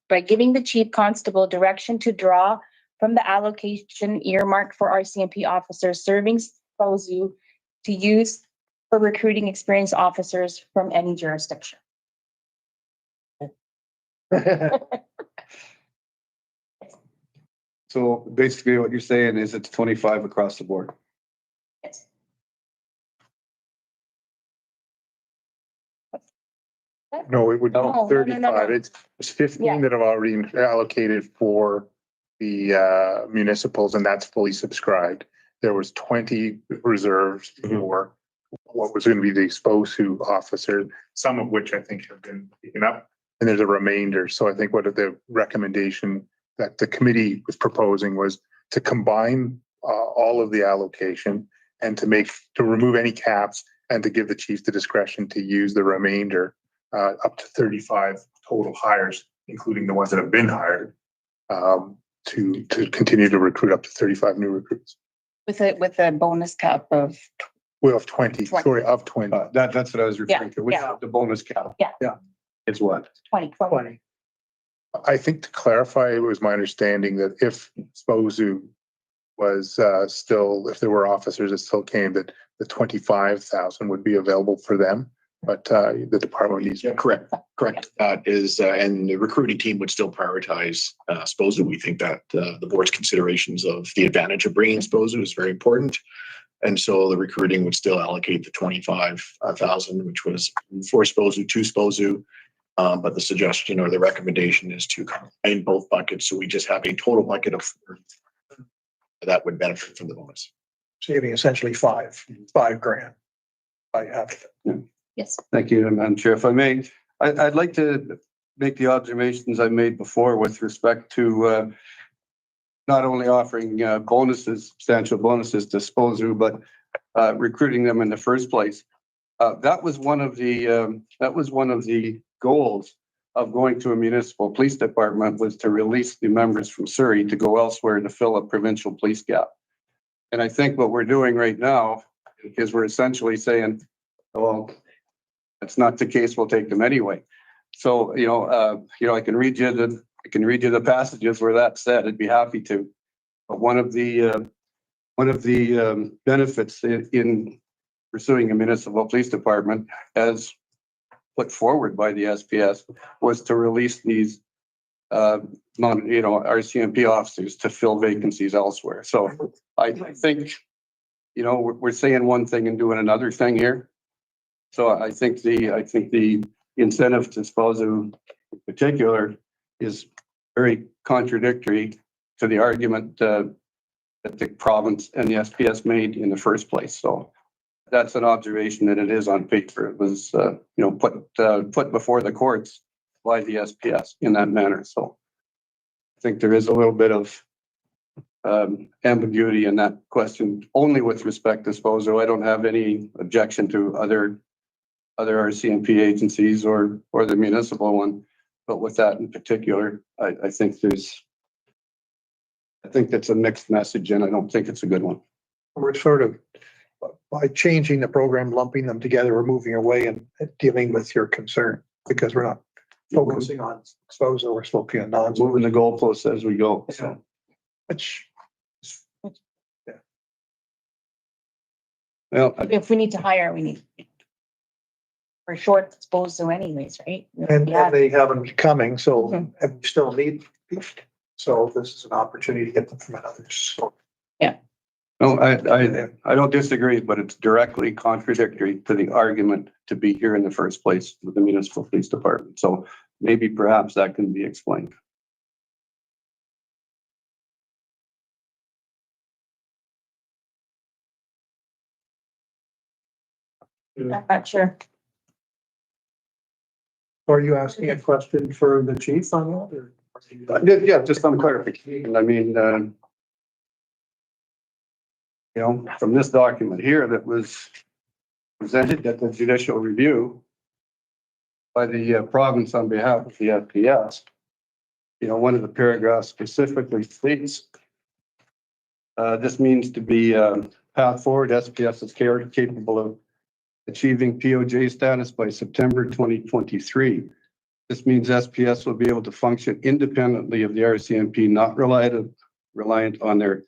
by giving the chief constable direction to draw from the allocation earmarked for RCMP officers serving SPOSU to use for recruiting experienced officers from any jurisdiction. So basically what you're saying is it's 25 across the board. Yes. No, it would No, be no, no, no, 35. no. It's 15 Yeah. that have already been allocated for the municipals, and that's fully subscribed. There was 20 reserves for what was going to be the SPOSU officer, some of which I think have been taken up, and there's a remainder. So I think what the recommendation that the committee was proposing was to combine all of the allocation and to remove any caps and to give the chief the discretion to use the remainder up to 35 total hires, including the ones that have been hired, to continue to recruit up to 35 new recruits. With a bonus cap of Well, of 20, 20. sorry, of 20. That's what I was referring to. With yeah. the bonus cap. Yeah. It's what? 20. I think to clarify, it was my understanding that if SPOSU was still, if there were officers that still came, that the 25,000 would be available for them. But the department needs. Yeah, correct. And the recruiting team would still prioritize SPOSU. We think that the board's considerations of the advantage of bringing SPOSU is very important. And so the recruiting would still allocate the 25,000, which was for SPOSU to SPOSU. But the suggestion or the recommendation is to combine both buckets. So we just have a total bucket of 40 that would benefit from the bonus. Saving essentially $5 grand by having it. Yes. Thank you, Madam Chair. If I may, I'd like to make the observations I made before with respect to not only offering substantial bonuses to SPOSU, but recruiting them in the first place. That was one of the goals of going to a municipal police department, was to release the members from Surrey to go elsewhere to fill a provincial police gap. And I think what we're doing right now is we're essentially saying, well, that's not the case. We'll take them anyway. So, I can read you the passages where that's said. I'd be happy to. But one of the benefits in pursuing a municipal police department, as put forward by the SPS, was to release these RCMP officers to fill vacancies elsewhere. So I think, we're saying one thing and doing another thing here. So I think the incentive to SPOSU in particular is very contradictory to the argument that the province and the SPS made in the first place. So that's an observation that it is on paper. It was, put before the courts by the SPS in that manner. So I think there is a little bit of ambiguity in that question, only with respect to SPOSU. I don't have any objection to other RCMP agencies or the municipal one, but with that in particular, I think that's a mixed message, and I don't think it's a good one. We're sort of, by changing the program, lumping them together, we're moving away and dealing with your concern, because we're not focusing on SPOSU, we're focusing on non. Moving the goalposts as we go. Yeah. So Which, well, If we need to hire, we need. We're short SPOSU anyways, right? and Yeah. they haven't coming, so Mhm. and we still need people. So this is an opportunity to get them from another source. No, I don't disagree, but it's directly contradictory to the argument to be here in the first place with the municipal police department. So maybe perhaps that can be explained. I'm not sure. Are you asking a question for the chief on that or? Yeah, just some clarification. I mean, from this document here that was presented at the judicial review by the province on behalf of the FPS, one of the paragraphs specifically states, this means to be path forward, SPS is capable of achieving POJ status by September 2023. This means SPS will be able to function independently of the RCMP, not reliant on their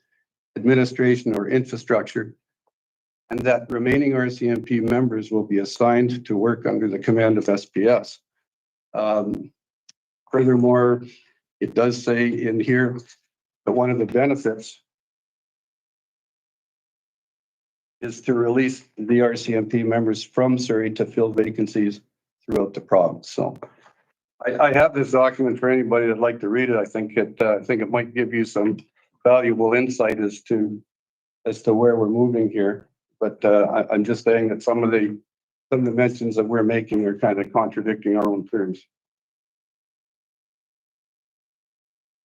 administration or infrastructure, and that remaining RCMP members will be assigned to work under the command of SPS. Furthermore, it does say in here that one of the benefits is to release the RCMP members from Surrey to fill vacancies throughout the province. So I have this document for anybody that'd like to read it. I think it might give you some valuable insight as to where we're moving here. But I'm just saying that some of the mentions that we're making are kind of contradicting our own terms.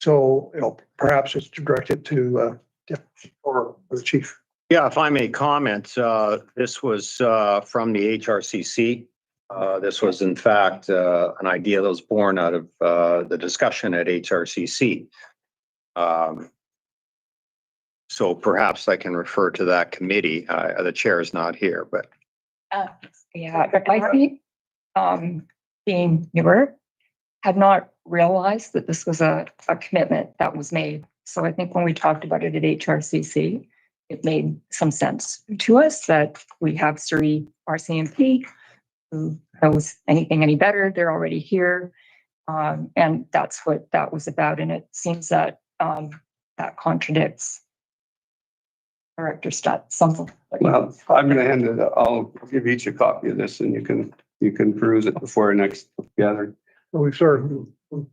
So, perhaps it's directed to, or the chief. Yeah, if I may comment, this was from the HRCC. This was in fact an idea that was born out of the discussion at HRCC. So perhaps I can refer to that committee. The chair is not here, but. Yeah, I think being newer, had not realized that this was a commitment that was made. So I think when we talked about it at HRCC, it made some sense to us that we have Surrey RCMP who knows anything any better. They're already here. And that's what that was about. And it seems that that contradicts Director Stutt. Well, I'm going to hand it. I'll give each a copy of this, and you can peruse it before our next gathering. We've sort of,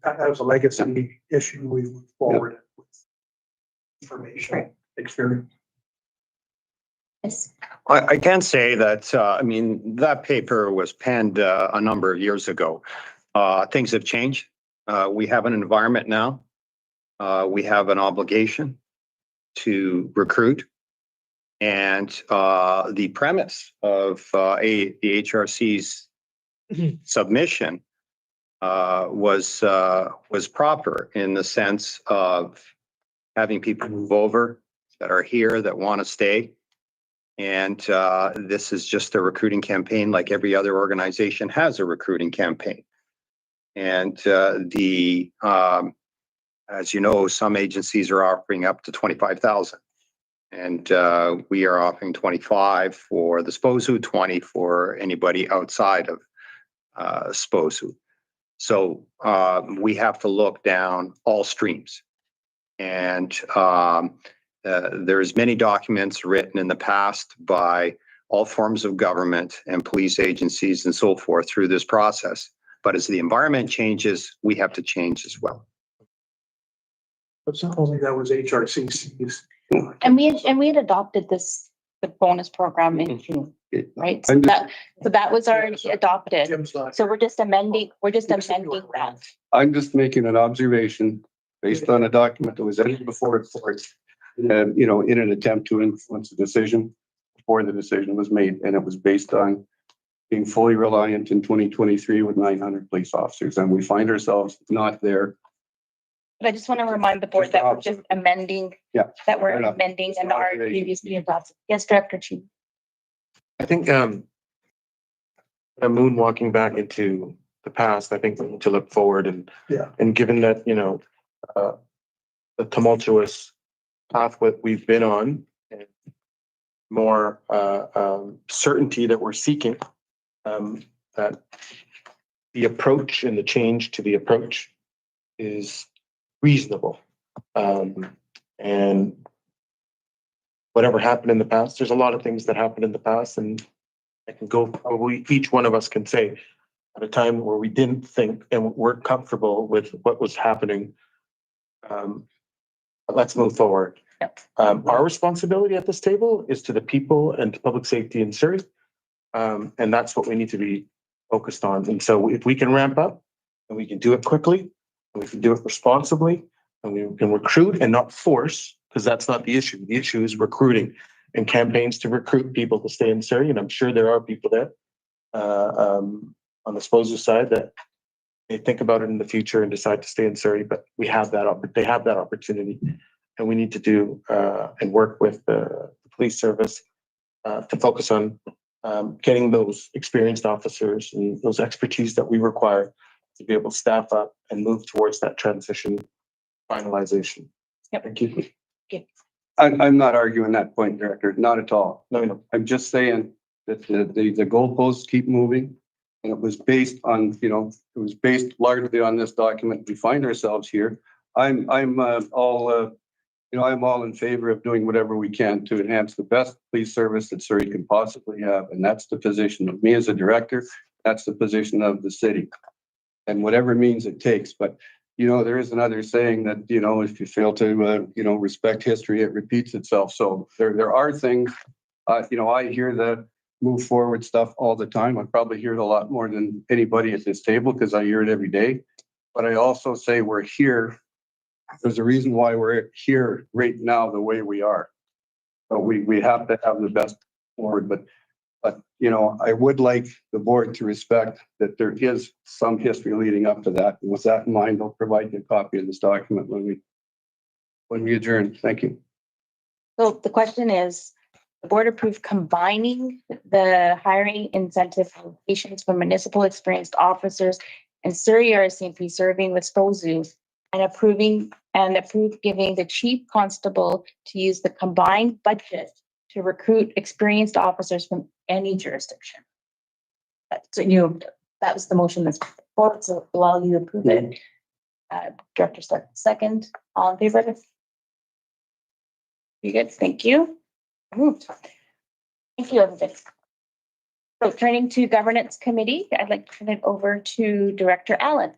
as a legacy issue, we move forward with information, experience. Yes. I can say that, that paper was penned a number of years ago. Things have changed. We have an environment now. We have an obligation to recruit. And the premise of the HRC's submission was proper in the sense of having people move over that are here that want to stay. And this is just a recruiting campaign like every other organization has a recruiting campaign. And as you know, some agencies are offering up to 25,000. And we are offering 25 for the SPOSU, 20 for anybody outside of SPOSU. So we have to look down all streams. And there's many documents written in the past by all forms of government and police agencies and so forth through this process. But as the environment changes, we have to change as well. But supposedly that was HRCC's. And we had adopted the bonus program in June, right? So that was already adopted. So we're just amending that. I'm just making an observation based on a document that was entered before the court, in an attempt to influence the decision before the decision was made. And it was based on being fully reliant in 2023 with 900 police officers. And we find ourselves not there. But I just want to remind the board that we're just amending, that we're amending and our previously adopted. Yes, Director Chief. I think moonwalking back into the past, I think we need to look forward and given that, the tumultuous path we've been on and more certainty that we're seeking, that the approach and the change to the approach is reasonable. And whatever happened in the past. There's a lot of things that happened in the past, and I can go, probably each one of us can say at a time where we didn't think and weren't comfortable with what was happening. But let's move forward. Yep. Our responsibility at this table is to the people and to public safety in Surrey. And that's what we need to be focused on. And so if we can ramp up and we can do it quickly, and we can do it responsibly, and we can recruit and not force, because that's not the issue. The issue is recruiting and campaigns to recruit people to stay in Surrey. And I'm sure there are people there on the SPOSU side that they think about it in the future and decide to stay in Surrey, but they have that opportunity. And we need to do and work with the police service to focus on getting those experienced officers and those expertise that we require to be able to staff up and move towards that transition finalization. Yep. Thank you. I'm not arguing that point, Director, not at all. No. I'm just saying that the goalposts keep moving. And it was based on, largely on this document. We find ourselves here. I'm all in favor of doing whatever we can to enhance the best police service that Surrey can possibly have. And that's the position of me as a director. That's the position of the city. And whatever means it takes. But, there is another saying that, if you fail to, respect history, it repeats itself. So there are things, I hear the move forward stuff all the time. I probably hear it a lot more than anybody at this table because I hear it every day. But I also say we're here. There's a reason why we're here right now the way we are. So we have to have the best forward. But I would like the board to respect that there is some history leading up to that. And with that in mind, I'll provide you a copy of this document when we adjourn. Thank you. So the question is, the board approved combining the hiring incentive allocations for municipal experienced officers and Surrey RCMP serving with SPOSU and approved giving the chief constable to use the combined budget to recruit experienced officers from any jurisdiction. That was the motion that's before, so while you approve it, Director Stark, second, all in favor? You good? Thank you. Moved. Thank you, everybody. So turning to governance committee, I'd like to turn it over to Director Allen.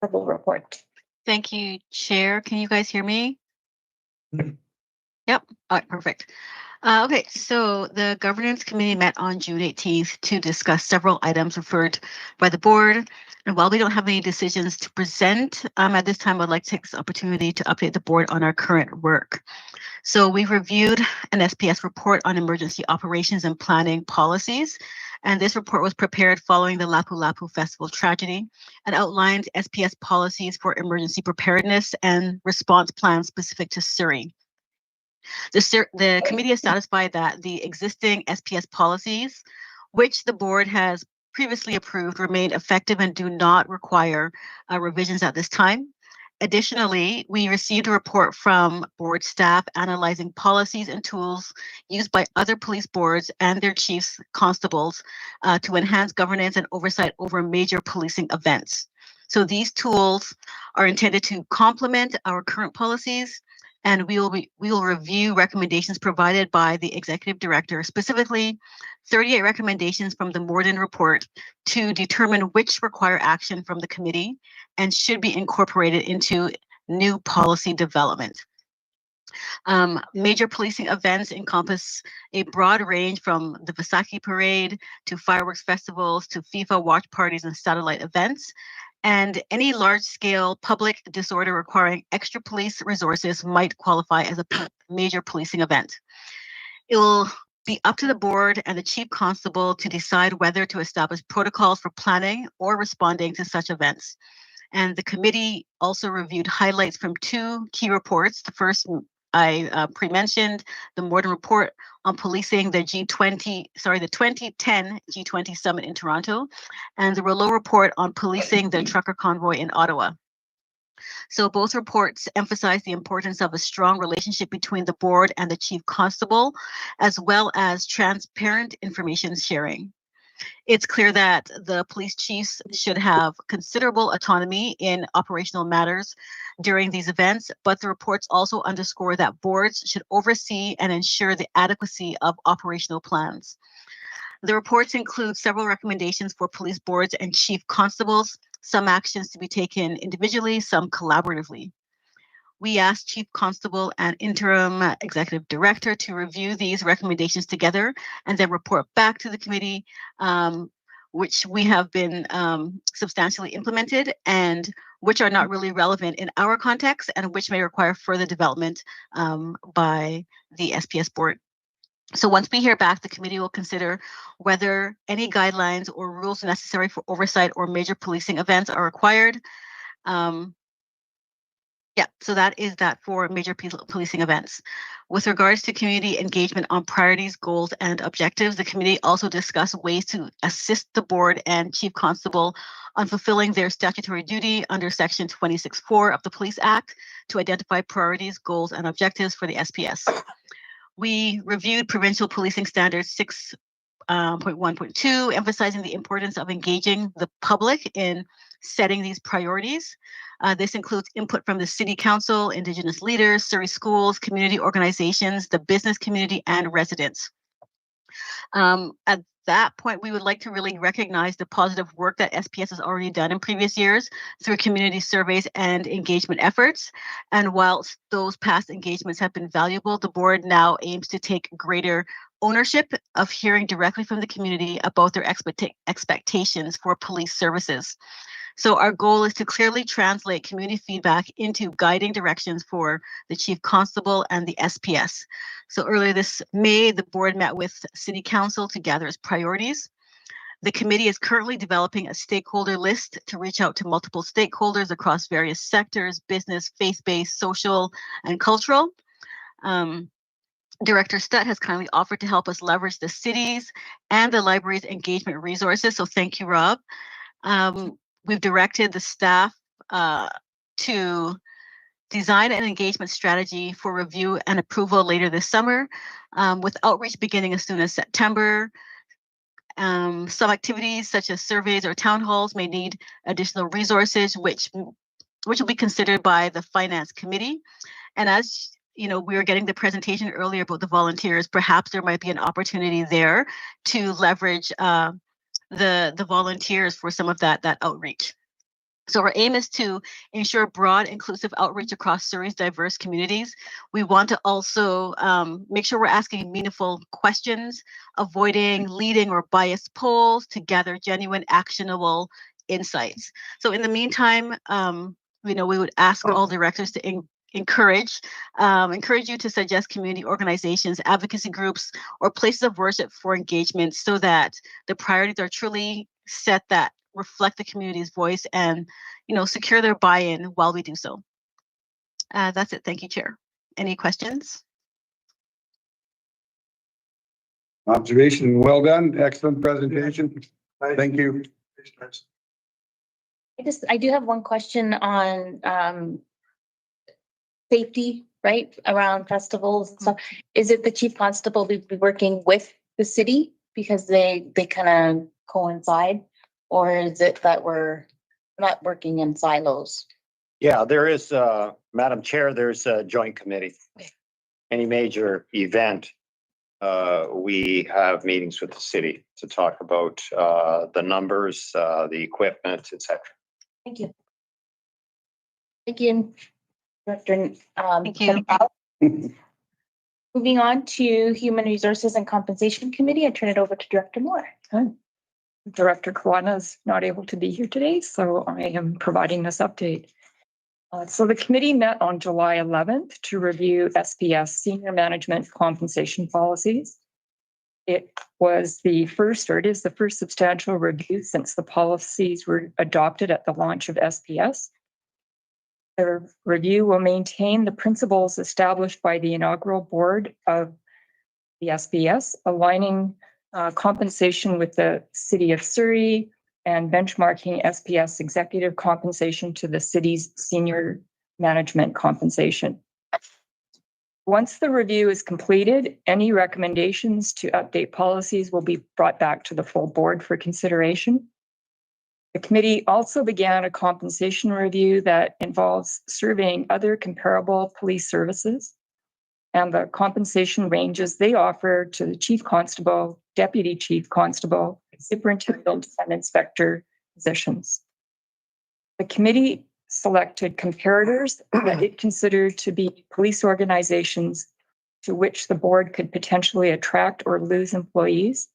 Verbal report. Thank you, Chair. Can you guys hear me? Yep. All right, perfect. Okay, so the governance committee met on June 18th to discuss several items referred by the board. And while we don't have any decisions to present at this time, I'd like to take this opportunity to update the board on our current work. So we reviewed an SPS report on emergency operations and planning policies. And this report was prepared following the Lapu-Lapu Festival tragedy and outlined SPS policies for emergency preparedness and response plans specific to Surrey. The committee is satisfied that the existing SPS policies, which the board has previously approved, remain effective and do not require revisions at this time. Additionally, we received a report from board staff analyzing policies and tools used by other police boards and their chiefs constables to enhance governance and oversight over major policing events. So these tools are intended to complement our current policies, and we will review recommendations provided by the executive director, specifically 38 recommendations from the Morden report to determine which require action from the committee and should be incorporated into new policy development. Major policing events encompass a broad range from the Vaisakhi Parade to fireworks festivals to FIFA watch parties and satellite events. And any large-scale public disorder requiring extra police resources might qualify as a major policing event. It will be up to the board and the chief constable to decide whether to establish protocols for planning or responding to such events. And the committee also reviewed highlights from two key reports. The first I pre-mentioned, the Morden report on policing the 2010 G20 summit in Toronto, and the Rouleau report on policing the trucker convoy in Ottawa. So both reports emphasize the importance of a strong relationship between the board and the chief constable, as well as transparent information sharing. It's clear that the police chiefs should have considerable autonomy in operational matters during these events, but the reports also underscore that boards should oversee and ensure the adequacy of operational plans. The reports include several recommendations for police boards and chief constables, some actions to be taken individually, some collaboratively. We asked Chief Constable and Interim Executive Director to review these recommendations together and then report back to the committee, which we have been substantially implemented and which are not really relevant in our context and which may require further development by the SPS board. So once we hear back, the committee will consider whether any guidelines or rules necessary for oversight or major policing events are required. So that is that for major policing events. With regards to community engagement on priorities, goals, and objectives, the committee also discussed ways to assist the board and chief constable on fulfilling their statutory duty under section 26(4) of the Police Act to identify priorities, goals, and objectives for the SPS. We reviewed provincial policing standards 6.1.2, emphasizing the importance of engaging the public in setting these priorities. This includes input from the City Council, Indigenous leaders, Surrey schools, community organizations, the business community, and residents. At that point, we would like to really recognize the positive work that SPS has already done in previous years through community surveys and engagement efforts. And whilst those past engagements have been valuable, the board now aims to take greater ownership of hearing directly from the community about their expectations for police services. So our goal is to clearly translate community feedback into guiding directions for the Chief Constable and the SPS. So earlier this May, the board met with City Council to gather its priorities. The committee is currently developing a stakeholder list to reach out to multiple stakeholders across various sectors, business, faith-based, social, and cultural. Director Stutt has kindly offered to help us leverage the city's and the library's engagement resources. So thank you, Rob. We've directed the staff to design an engagement strategy for review and approval later this summer, with outreach beginning as soon as September. Some activities such as surveys or town halls may need additional resources, which will be considered by the Finance Committee. And as you know, we were getting the presentation earlier about the volunteers, perhaps there might be an opportunity there to leverage the volunteers for some of that outreach. So our aim is to ensure broad, inclusive outreach across Surrey's diverse communities. We want to also make sure we're asking meaningful questions, avoiding leading or biased polls to gather genuine, actionable insights. So in the meantime, we would ask all directors to encourage you to suggest community organizations, advocacy groups, or places of worship for engagement so that the priorities are truly set that reflect the community's voice and, secure their buy-in while we do so. That's it. Thank you, Chair. Any questions? Observation, well done. Excellent presentation. Thank you. I do have one question on safety, right, around festivals and stuff. Is it the Chief Constable be working with the city because they kind of coincide, or is it that we're not working in silos? Yeah, there is, Madam Chair, there's a joint committee. Any major event, we have meetings with the city to talk about the numbers, the equipment, etc. Thank you. Thank you, Director. Thank you. Moving on to Human Resources and Compensation Committee, I turn it over to Director Moore. Director Kawana is not able to be here today, so I am providing this update. So the committee met on July 11th to review SPS senior management compensation policies. It is the first substantial review since the policies were adopted at the launch of SPS. The review will maintain the principles established by the inaugural board of the SPS, aligning compensation with the City of Surrey and benchmarking SPS executive compensation to the city's senior management compensation. Once the review is completed, any recommendations to update policies will be brought back to the full board for consideration. The committee also began a compensation review that involves surveying other comparable police services and the compensation ranges they offer to the chief constable, deputy chief constable, superintendent, and inspector positions. The committee selected comparators that it considered to be police organizations to which the board could potentially attract or lose employees,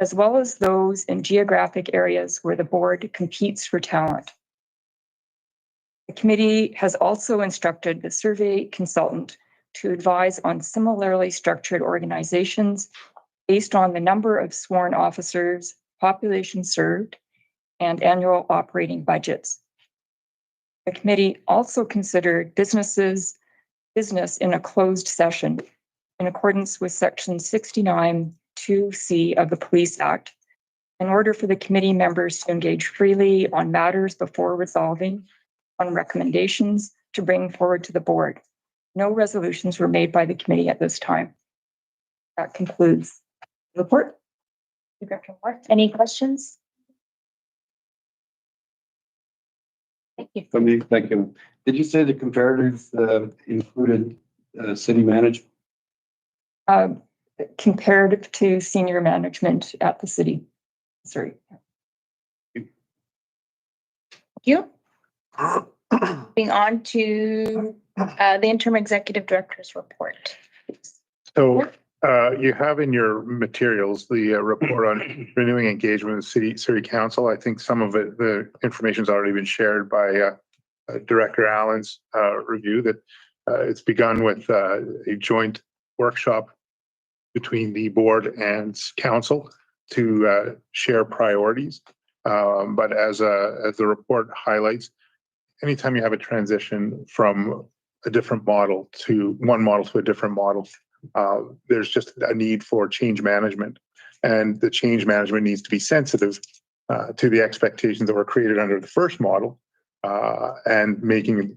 as well as those in geographic areas where the board competes for talent. The committee has also instructed the survey consultant to advise on similarly structured organizations based on the number of sworn officers, population served, and annual operating budgets. The committee also considered business in a closed session in accordance with Section 69(2)(c) of the Police Act in order for the committee members to engage freely on matters before resolving on recommendations to bring forward to the board. No resolutions were made by the committee at this time. That concludes the report. Any questions? Thank you. Thank you. Did you say the comparators included city management? Comparative to senior management at the city. Sorry. Thank you. Moving on to the interim executive director's report. So you have in your materials the report on renewing engagement with City Council. I think some of it, the information's already been shared by Director Allen's review, that it's begun with a joint workshop between the board and council to share priorities. But as the report highlights, anytime you have a transition from a different model to one model to a different model, there's just a need for change management, and the change management needs to be sensitive to the expectations that were created under the first model, and making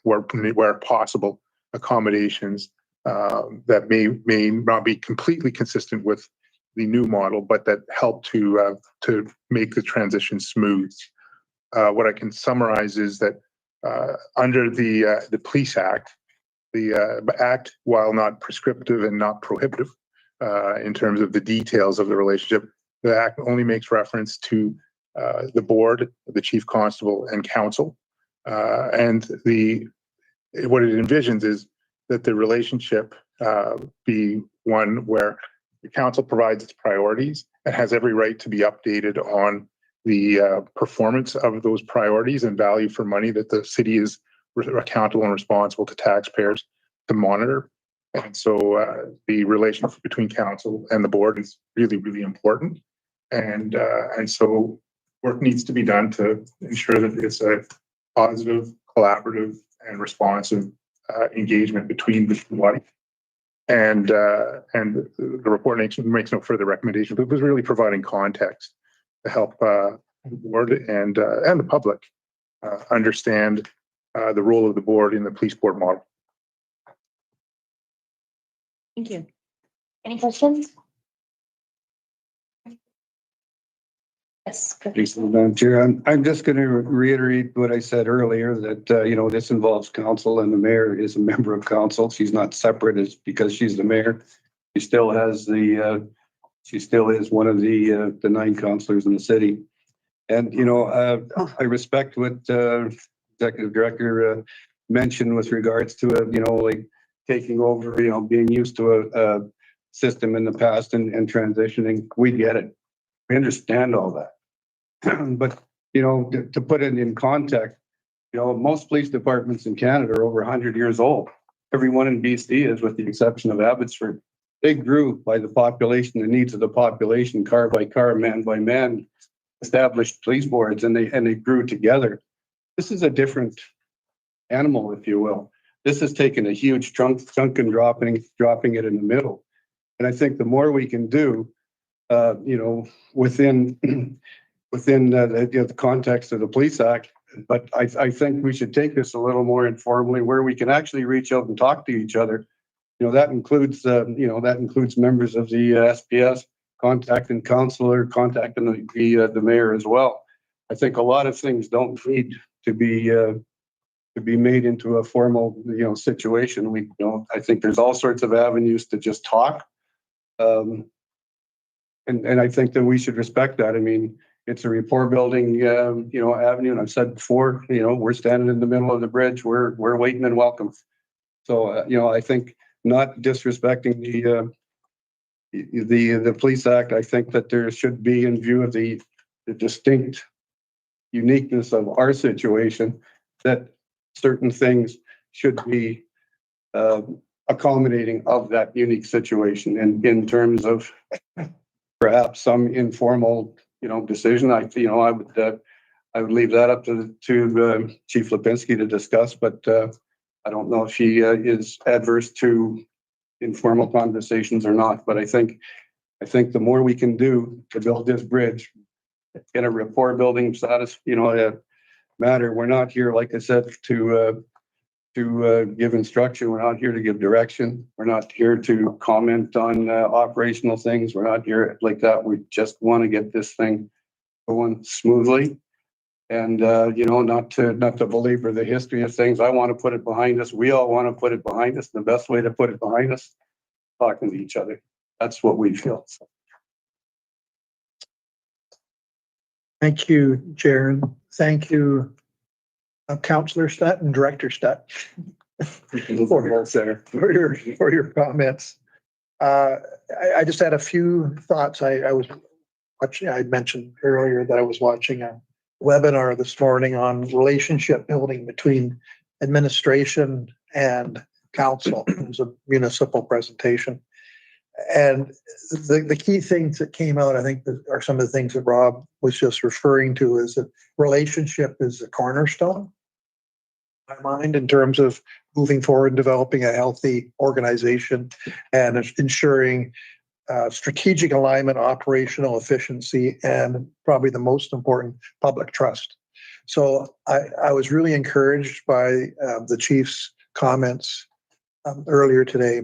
where possible accommodations that may not be completely consistent with the new model, but that help to make the transition smooth. What I can summarize is that under the Police Act, the Act, while not prescriptive and not prohibitive in terms of the details of the relationship, the Act only makes reference to the board, the chief constable, and council. And what it envisions is that the relationship be one where the council provides its priorities and has every right to be updated on the performance of those priorities and value for money that the city is accountable and responsible to taxpayers to monitor. And so the relationship between council and the board is really, really important. And so work needs to be done to ensure that it's a positive, collaborative, and responsive engagement between the two bodies. And the report makes no further recommendation, but it was really providing context to help the board and the public understand the role of the board in the police board model. Thank you. Any questions? Yes. Thanks, Madam Chair. I'm just going to reiterate what I said earlier, that this involves council, and the mayor is a member of council. She's not separate as because she's the mayor. She still has she still is one of the 9 councillors in the city. And I respect what executive director mentioned with regards to like taking over, being used to a system in the past and transitioning. We get it. We understand all that. But, to put it in context, most police departments in Canada are over 100 years old. Everyone in BC is, with the exception of Abbotsford. They grew by the population, the needs of the population, car by car, man by man, established police boards, and they grew together. This is a different animal, if you will. This has taken a huge chunk and dropping it in the middle. And I think the more we can do, within the context of the Police Act, but I think we should take this a little more informally, where we can actually reach out and talk to each other that includes, that includes members of the SPS, contacting counselor, contacting the mayor as well. I think a lot of things don't need to be made into a formal, situation. I think there's all sorts of avenues to just talk. And I think that we should respect that. I mean, it's a rapport building, avenue. And I've said before, we're standing in the middle of the bridge. We're waiting and welcome. So, I think not disrespecting the police act. I think that there should be, in view of the distinct uniqueness of our situation, that certain things should be accommodating of that unique situation. And in terms of perhaps some informal, decision, I would leave that up to Chief Lipinski to discuss, but I don't know if she is adverse to informal conversations or not. But I think the more we can do to build this bridge in a rapport building status, matter. We're not here, like I said, to give instruction. We're not here to give direction. We're not here to comment on operational things. We're not here like that. We just want to get this thing going smoothly. And not to belabor the history of things. I want to put it behind us. We all want to put it behind us. The best way to put it behind us, talking to each other. That's what we feel. Thank you, Chair. Thank you, Councillor Stutt and Director Stutt for your comments. I just had a few thoughts. I was watching, I mentioned earlier that I was watching a webinar this morning on relationship building between administration and council. It was a municipal presentation. And the key things that came out, I think, are some of the things that Rob was just referring to, is that relationship is the cornerstone, in my mind, in terms of moving forward and developing a healthy organization and ensuring strategic alignment, operational efficiency, and probably the most important, public trust. So I was really encouraged by the chief's comments earlier today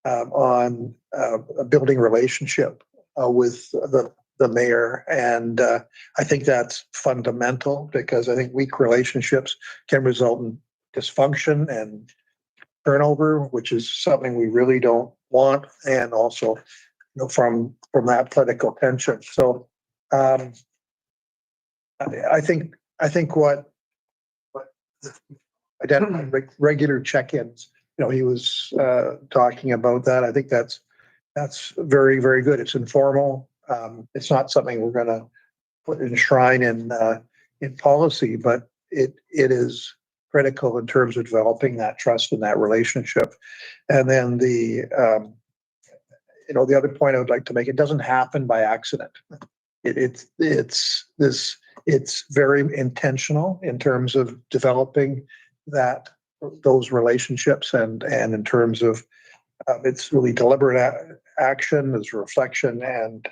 on a building relationship with the mayor. And I think that's fundamental, because I think weak relationships can result in dysfunction and turnover, which is something we really don't want. And also, from that political tension. So I think what identifying regular check-ins, he was talking about that. I think that's very, very good. It's informal. It's not something we're going to put enshrine in policy, but it is critical in terms of developing that trust and that relationship. And then the other point I would like to make, it doesn't happen by accident. It's very intentional in terms of developing those relationships, and in terms of it's really deliberate action, there's reflection, and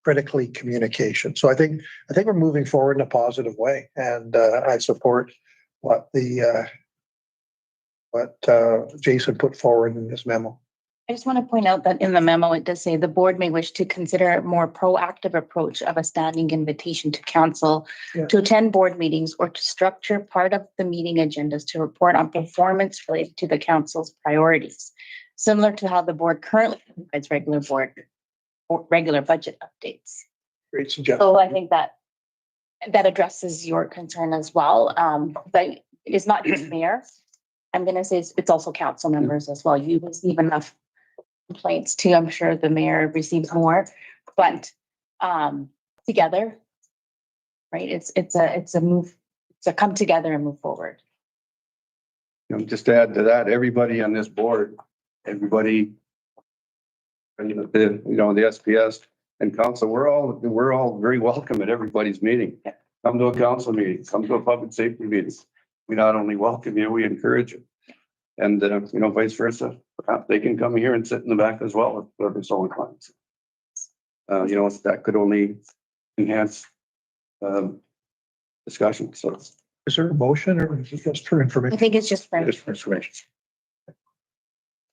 critically communication. So I think we're moving forward in a positive way, and I support what Jason put forward in his memo. I just want to point out that in the memo, it does say the board may wish to consider a more proactive approach of a standing invitation to council to attend board meetings, or to structure part of the meeting agendas to report on performance related to the council's priorities, similar to how the board currently provides regular budget updates. Great suggestion. So I think that addresses your concern as well. But it's not just mayor. I'm going to say it's also council members as well. You receive enough complaints too. I'm sure the mayor receives more, but together, right? It's a come together and move forward. Just to add to that, everybody on this board, everybody, the SPS and council, we're all very welcome at everybody's meeting. Come to a council meeting, come to a public safety meeting. We not only welcome you, we encourage you. And, vice versa. Perhaps they can come here and sit in the back as well if they're so inclined. That could only enhance discussion. So, is there a motion, or is it just for information? I think it's just for information.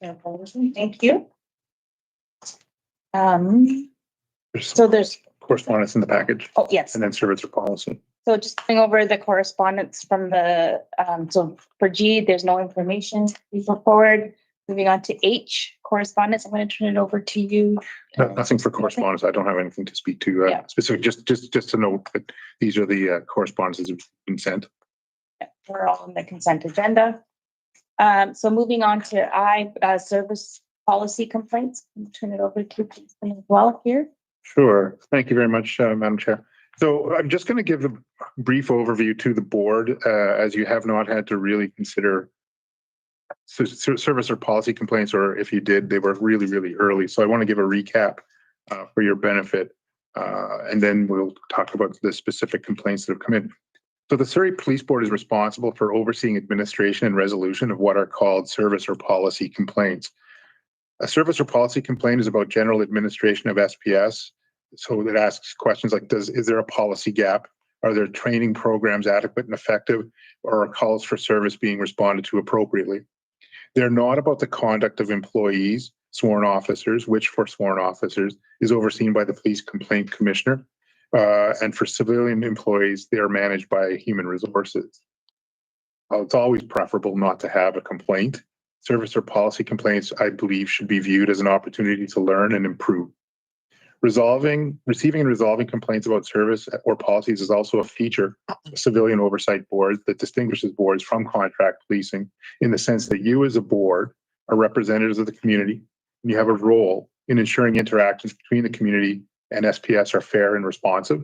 Thank you. So there's, Correspondence in the package oh, yes. and then service or policy. So just going over the correspondence from the, so for G, there's no information. We go forward. Moving on to H, correspondence. I'm going to turn it over to you. Nothing for correspondence. I don't have anything to speak to Yeah. specific, just to note that these are the correspondences that have been sent. We're all on the consent agenda. So moving on to I, service policy complaints. I'll turn it over to Christine as well here. Sure. Thank you very much, Madam Chair. So I'm just going to give a brief overview to the board as you have not had to really consider service or policy complaints, or if you did, they were really, really early. So I want to give a recap for your benefit, and then we'll talk about the specific complaints that have come in. So the Surrey Police Board is responsible for overseeing administration and resolution of what are called service or policy complaints. A service or policy complaint is about general administration of SPS. So it asks questions like, is there a policy gap? Are there training programs adequate and effective, or are calls for service being responded to appropriately? They're not about the conduct of employees, sworn officers, which for sworn officers is overseen by the Police Complaint Commissioner. And for civilian employees, they are managed by Human Resources. It's always preferable not to have a complaint. Service or policy complaints, I believe, should be viewed as an opportunity to learn and improve. Receiving and resolving complaints about service or policies is also a feature of civilian oversight boards that distinguishes boards from contract policing in the sense that you as a board are representatives of the community and you have a role in ensuring interactions between the community and SPS are fair and responsive.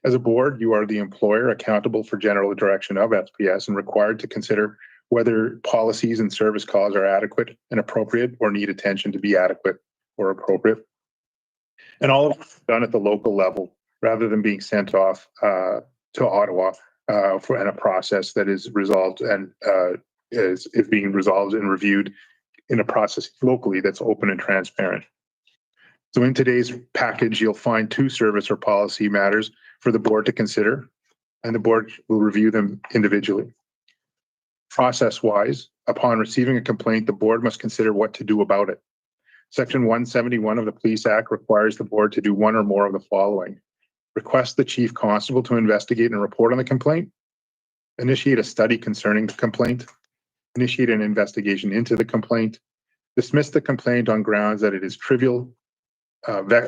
As a board, you are the employer accountable for general direction of SPS and required to consider whether policies and service calls are adequate and appropriate or need attention to be adequate or appropriate. And all of it's done at the local level rather than being sent off to Ottawa in a process that is resolved and is being resolved and reviewed in a process locally that's open and transparent. So in today's package, you'll find 2 service or policy matters for the board to consider, and the board will review them individually. Process-wise, upon receiving a complaint, the board must consider what to do about it. Section 171 of the Police Act requires the board to do one or more of the following: request the chief constable to investigate and report on the complaint, initiate a study concerning the complaint, initiate an investigation into the complaint, dismiss the complaint on grounds that it is trivial,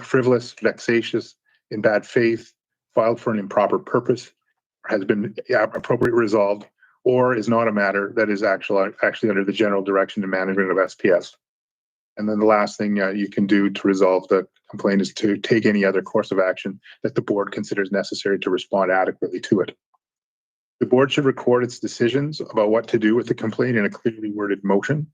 frivolous, vexatious, in bad faith, filed for an improper purpose, has been appropriately resolved, or is not a matter that is actually under the general direction and management of SPS. And then the last thing you can do to resolve the complaint is to take any other course of action that the board considers necessary to respond adequately to it. The board should record its decisions about what to do with the complaint in a clearly worded motion.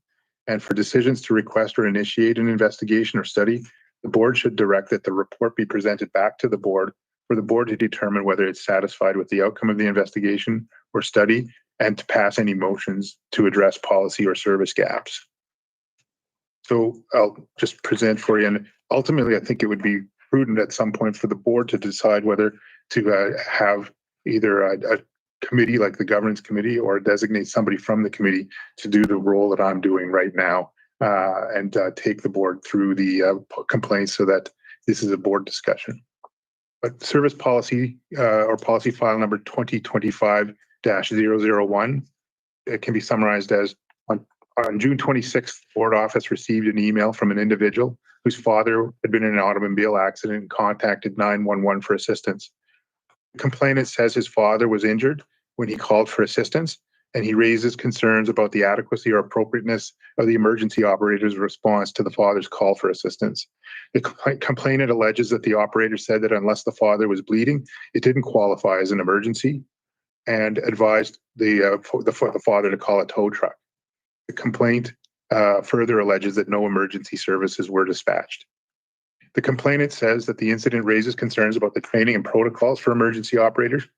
And for decisions to request or initiate an investigation or study, the board should direct that the report be presented back to the board for the board to determine whether it's satisfied with the outcome of the investigation or study and to pass any motions to address policy or service gaps. So I'll just present for you, and ultimately I think it would be prudent at some point for the board to decide whether to have either a committee like the governance committee or designate somebody from the committee to do the role that I'm doing right now and take the board through the complaints so that this is a board discussion. But service policy or policy file number 2025-001, it can be summarized as on June 26th, the board office received an email from an individual whose father had been in an automobile accident and contacted 911 for assistance. The complainant says his father was injured when he called for assistance, and he raises concerns about the adequacy or appropriateness of the emergency operator's response to the father's call for assistance. The complainant alleges that the operator said that unless the father was bleeding, it didn't qualify as an emergency, and advised the father to call a tow truck. The complaint further alleges that no emergency services were dispatched. The complainant says that the incident raises concerns about the training and protocols for emergency operators,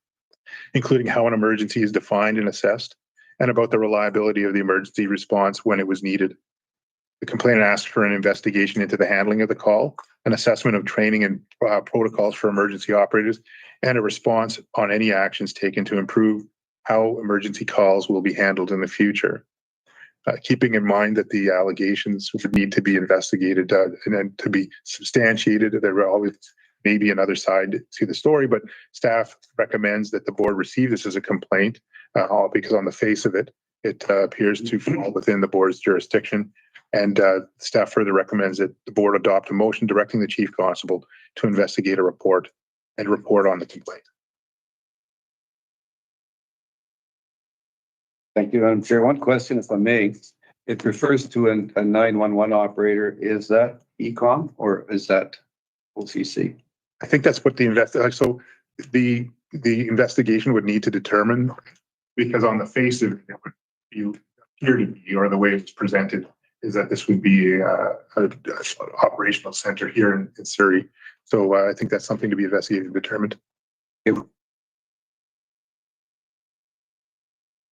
including how an emergency is defined and assessed, and about the reliability of the emergency response when it was needed. The complainant asked for an investigation into the handling of the call, an assessment of training and protocols for emergency operators, and a response on any actions taken to improve how emergency calls will be handled in the future. keeping in mind that the allegations would need to be investigated and then to be substantiated. There will always maybe another side to the story, but staff recommends that the board receive this as a complaint because on the face of it, it appears to fall within the board's jurisdiction. And staff further recommends that the board adopt a motion directing the chief constable to investigate a report and report on the complaint. Thank you, Madam Chair. One question, if I may. It refers to a 911 operator. Is that ECOM or is that OCC? I think that's what the investigation would need to determine, because on the face of it, you appear to be, or the way it's presented, is that this would be a operational center here in Surrey. So I think that's something to be investigated and determined.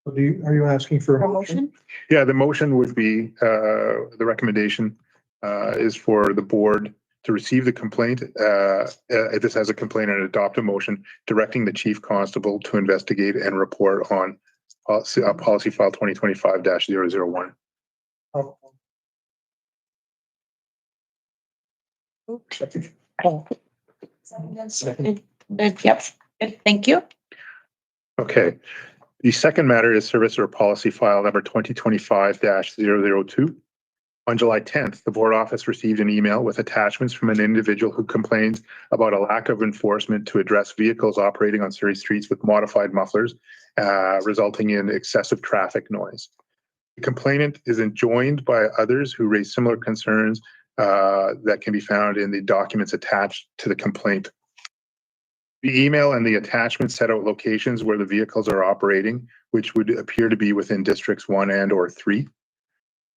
Are you asking for a motion? Yeah, the motion would be, the recommendation is for the board to receive the complaint, if this has a complaint, and adopt a motion directing the chief constable to investigate and report on policy file 2025-001. Oh. Yep, good, thank you. Okay. The second matter is service or policy file number 2025-002. On July 10th, the board office received an email with attachments from an individual who complains about a lack of enforcement to address vehicles operating on Surrey streets with modified mufflers, resulting in excessive traffic noise. The complainant is enjoined by others who raise similar concerns that can be found in the documents attached to the complaint. The email and the attachment set out locations where the vehicles are operating, which would appear to be within districts 1 and/or 3.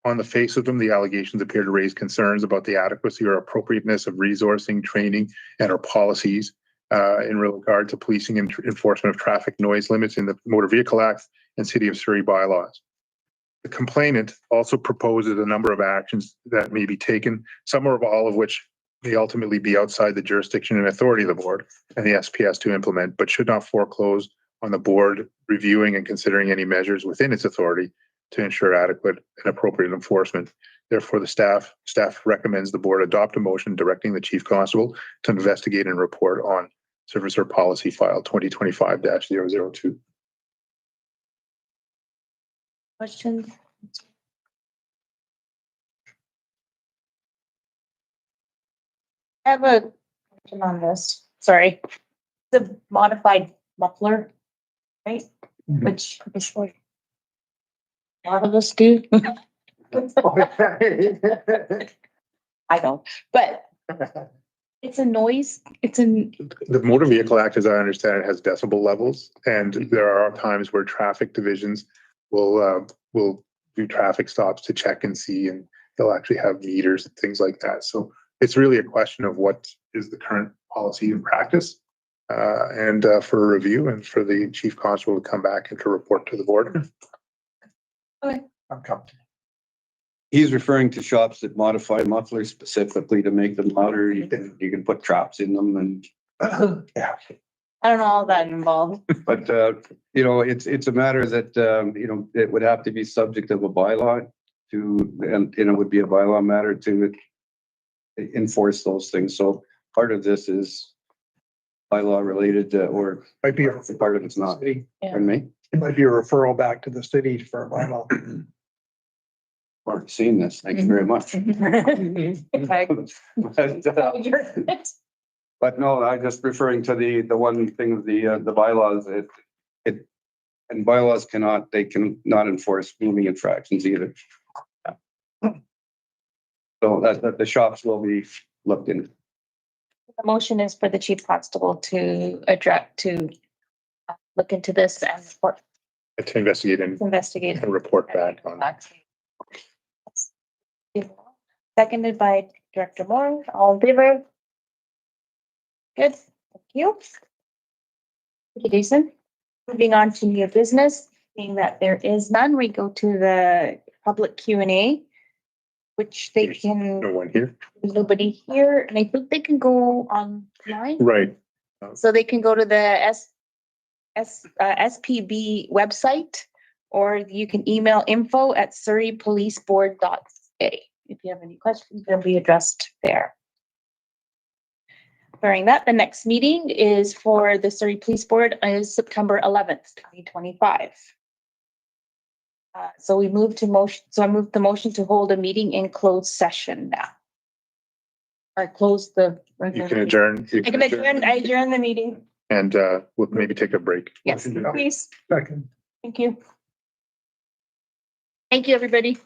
On the face of them, the allegations appear to raise concerns about the adequacy or appropriateness of resourcing, training, and or policies in regard to policing and enforcement of traffic noise limits in the Motor Vehicle Act and City of Surrey bylaws. The complainant also proposes a number of actions that may be taken, some or all of which may ultimately be outside the jurisdiction and authority of the board and the SPS to implement, but should not foreclose on the board reviewing and considering any measures within its authority to ensure adequate and appropriate enforcement. Therefore, the staff recommends the board adopt a motion directing the chief constable to investigate and report on service or policy file 2025-002. Questions? I have a question on this. Sorry. The modified muffler, right? Which is what a lot of us do. I don't, but it's a noise. The Motor Vehicle Act, as I understand it, has decibel levels, and there are times where traffic divisions will do traffic stops to check and see, and they'll actually have meters and things like that. So it's really a question of what is the current policy and practice, and for a review and for the chief constable to come back and to report to the board. Okay. I'm comfortable. He's referring to shops that modify mufflers specifically to make them louder. You can put traps in them and Yeah. I don't know all that involved. but it's a matter that it would have to be subject of a bylaw and it would be a bylaw matter to enforce those things. So part of this is bylaw related or Might be a part of it's not. city. Pardon me? It might be a referral back to the city for a bylaw. Already seen this. Thank you very much. But no, I'm just referring to the one thing of the bylaws. And bylaws cannot enforce moving infractions either. So that the shops will be looked into. The motion is for the chief constable to look into this and report. To investigate and report back on. Seconded by Director Moore. All in favor? Good, thank you. Thank you, Jason. Moving on to new business, seeing that there is none, we go to the public Q&A, which they can. No one here. There's nobody here, and I think they can go online. Right. So they can go to the SPB website, or you can email info@surreypoliceboard.ca. If you have any questions, they'll be addressed there. During that, the next meeting is for the Surrey Police Board is September 11th, 2025. So I moved the motion to hold a meeting in closed session now. Or close the. You can adjourn. I adjourn the meeting. And we'll maybe take a break. Yes, please. Second. Thank you. Thank you, everybody.